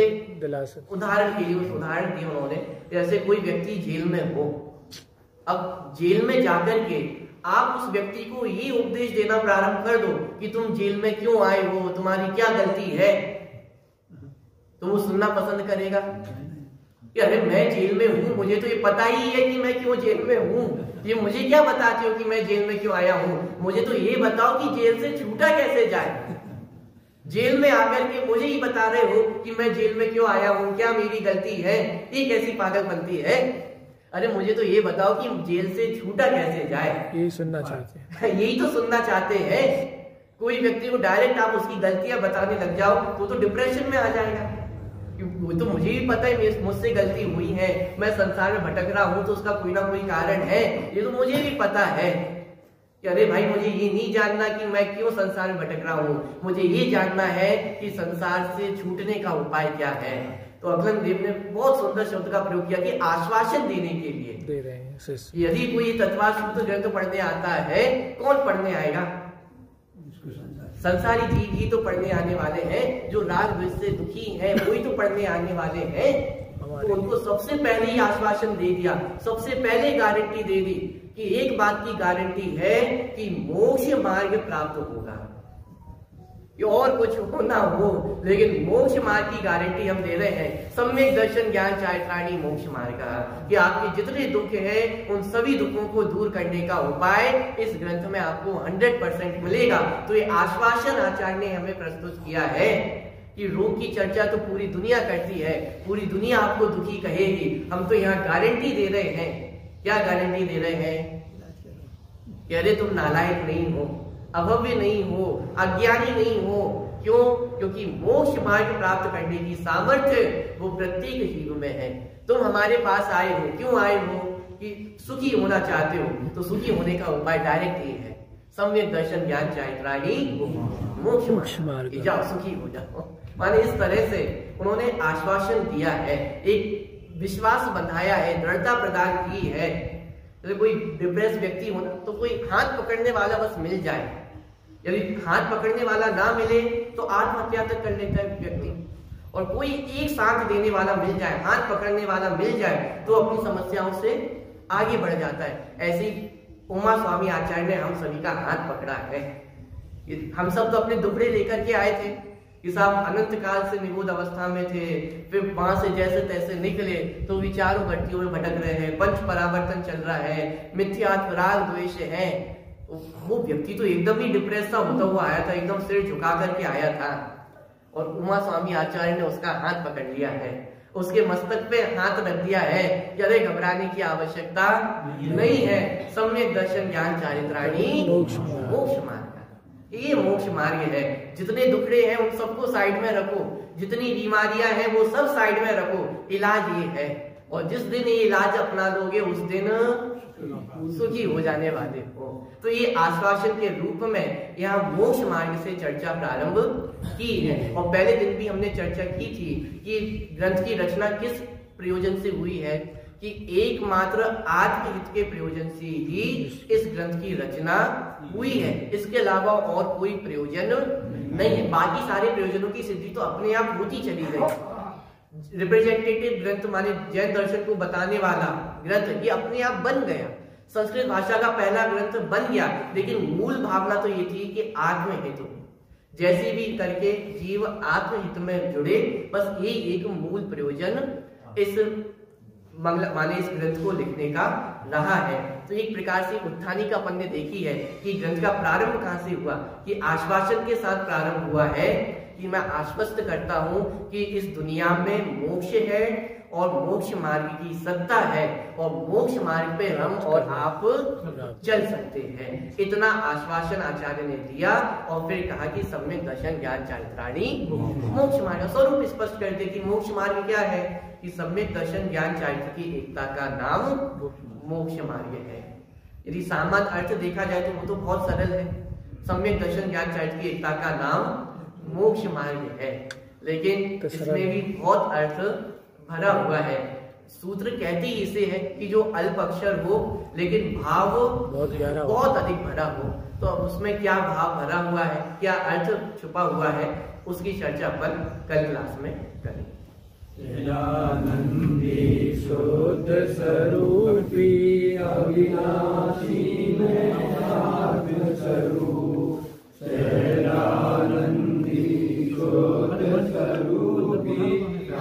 उदाहरण के लिए उदाहरण दिया उन्होंने, जैसे कोई व्यक्ति जेल में हो, अब जेल में जाकर के आप उस व्यक्ति को ये उपदेश देना प्रारंभ कर दो कि तुम जेल में क्यों आए हो, तुम्हारी क्या गलती है, तो वो सुनना पसंद करेगा कि अरे मैं जेल में हूं, मुझे तो ये पता ही है कि मैं क्यों जेल में हूं, ये मुझे क्या बताते हो कि मैं जेल में क्यों आया हूं, मुझे तो ये बताओ कि जेल से छूटा कैसे जाए। जेल में आकर के मुझे ही बता रहे हो कि मैं जेल में क्यों आया हूं, क्या मेरी गलती है, ये कैसी पागलपंती है। अरे मुझे तो ये बताओ कि जेल से छूटा कैसे जाए। यही सुनना चाहते हैं, यही तो सुनना चाहते हैं। कोई व्यक्ति को डायरेक्ट आप उसकी गलतियां बताने लग जाओ तो डिप्रेशन में आ जाएगा। वो तो मुझे भी पता है मुझसे गलती हुई है, मैं संसार में भटक रहा हूं तो उसका कोई ना कोई कारण है, ये तो मुझे भी पता है कि अरे भाई मुझे ये नहीं जानना कि मैं क्यों संसार में भटक रहा हूँ, मुझे ये जानना है कि संसार से छूटने का उपाय क्या है। तो अकलन देव ने बहुत सुंदर शब्द का प्रयोग किया कि आश्वासन देने के लिए दे रहे हैं। यदि कोई तत्वार्थ सूत्र ग्रंथ पढ़ने आता है, कौन पढ़ने आएगा? संसारी जीव ही तो पढ़ने आने वाले हैं, जो राग द्वेष से दुखी हैं वही तो पढ़ने आने वाले हैं। तो उनको सबसे पहले ही आश्वासन दे दिया, सबसे पहले गारंटी दे दी कि एक बात की गारंटी है कि मोक्ष मार्ग प्राप्त होगा। कि और कुछ हो ना हो, लेकिन मोक्ष मार्ग की गारंटी हम दे रहे हैं। सम्यक दर्शन ज्ञान चारित्राणी मोक्ष मार्ग का, कि आपके जितने दुख हैं उन सभी दुखों को दूर करने का उपाय इस ग्रंथ में आपको 100% मिलेगा। तो ये आश्वासन आचार्य ने हमें प्रस्तुत किया है कि रोग की चर्चा तो पूरी दुनिया करती है, पूरी दुनिया आपको दुखी कहेगी, हम तो यहाँ गारंटी दे रहे हैं। क्या गारंटी दे रहे हैं? कि अरे तुम नालायक नहीं हो, अभव्य नहीं हो, अज्ञानी नहीं हो। क्यों? क्योंकि मोक्ष मार्ग प्राप्त करने की सामर्थ्य वो प्रत्येक जीव में है। तुम हमारे पास आए हो, क्यों आए हो? कि सुखी होना चाहते हो, तो सुखी होने का उपाय डायरेक्ट ये है, सम्यक दर्शन ज्ञान चारित्राणी मोक्ष मार्ग, जाओ सुखी हो जाओ। माने इस तरह से उन्होंने आश्वासन दिया है, एक विश्वास बंधाया है, दृढ़ता प्रदान की है। तो कोई डिप्रेस व्यक्ति हो ना, तो कोई हाथ पकड़ने वाला बस मिल जाए, यदि हाथ पकड़ने वाला ना मिले तो आत्महत्या तक कर लेता है व्यक्ति। और कोई एक साथ देने वाला मिल जाए, हाथ पकड़ने वाला मिल जाए, तो अपनी समस्याओं से आगे बढ़ जाता है। ऐसे ही उमा स्वामी आचार्य ने हम सभी का हाथ पकड़ा है। हम सब तो अपने दुखड़े लेकर के आए थे कि साहब अनंत काल से निबोध अवस्था में थे, फिर वहां से जैसे तैसे निकले तो विचारों भट्टियों में भटक रहे हैं, पंच परावर्तन चल रहा है, मिथ्यात्व राग द्वेष है। वो व्यक्ति तो एकदम ही डिप्रेस सा होता हुआ आया था, एकदम सिर झुका करके आया था, और उमा स्वामी आचार्य ने उसका हाथ पकड़ लिया है, उसके मस्तक पे हाथ रख दिया है कि अरे घबराने की आवश्यकता नहीं है, सम्यक दर्शन ज्ञान चारित्राणी मोक्ष मार्ग। ये मोक्ष मार्ग है। जितने दुखड़े हैं उन सबको साइड में रखो, जितनी बीमारियां हैं वो सब साइड में रखो, इलाज ये है। और जिस दिन ये इलाज अपना लोगे उस दिन सुखी हो जाने वाले हो। तो ये आश्वासन के रूप में यहाँ मोक्ष मार्ग से चर्चा प्रारंभ की है। और पहले दिन भी हमने चर्चा की थी कि ग्रंथ की रचना किस प्रयोजन से हुई है, कि एकमात्र आत्महित के प्रयोजन से ही इस ग्रंथ की रचना हुई है, इसके अलावा और कोई प्रयोजन नहीं है। बाकी सारे प्रयोजनों की सिद्धि तो अपने आप होती चली गई। रिप्रेजेंटेटिव ग्रंथ माने जैन दर्शन को बताने वाला ग्रंथ ये अपने आप बन गया, संस्कृत भाषा का पहला ग्रंथ बन गया। लेकिन मूल भावना तो ये थी कि आत्महित हो, जैसे भी करके जीव आत्महित में जुड़े, बस ये एक मूल प्रयोजन इस माने इस ग्रंथ को लिखने का रहा है। तो एक प्रकार से उत्थानी का अपन ने देखी है कि ग्रंथ का प्रारंभ कहां से हुआ, कि आश्वासन के साथ प्रारंभ हुआ है कि मैं आश्वस्त करता हूं कि इस दुनिया में मोक्ष है और मोक्ष मार्ग की सत्ता है और मोक्ष मार्ग पे हम और आप चल सकते हैं। इतना आश्वासन आचार्य ने दिया और फिर कहा कि सम्यक दर्शन ज्ञान चारित्राणी मोक्ष मार्ग। स्वरूप स्पष्ट कर दे कि मोक्ष मार्ग क्या है, कि सम्यक दर्शन ज्ञान चारित्र की एकता का नाम मोक्ष मार्ग है। यदि सामान्य अर्थ देखा जाए तो वो तो बहुत सरल है, सम्यक दर्शन ज्ञान चारित्र की एकता का नाम मोक्ष मार्ग है, लेकिन इसमें भी बहुत अर्थ भरा हुआ है। सूत्र कहते ही इसे है कि जो अल्प अक्षर हो लेकिन भाव बहुत अधिक भरा हो। तो अब उसमें क्या भाव भरा हुआ है, क्या अर्थ छुपा हुआ है, उसकी चर्चा अपन कल क्लास में करेंगे। शुद्ध स्वरूपी अविनाशी में आत्म स्वरूप, सदानंदी शुद्ध स्वरूपी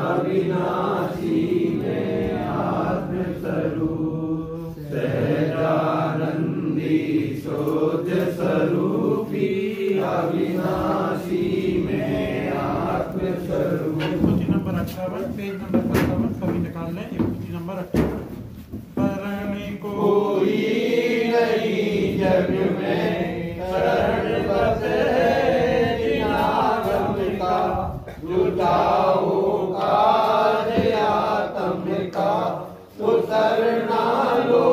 अविनाशी में आत्म स्वरूप, सदानंदी शुद्ध स्वरूपी अविनाशी में आत्म स्वरूप। नंबर 58 पेज नंबर 57 कभी निकाल लें, नंबर 58। शरण कोई नहीं जग में शरण बस है जिनागम का, जुटाओ काज आत्म का, तो शरणा लो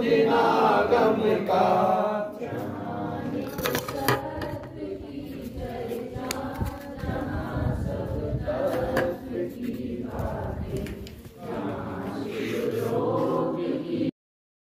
जिनागम का।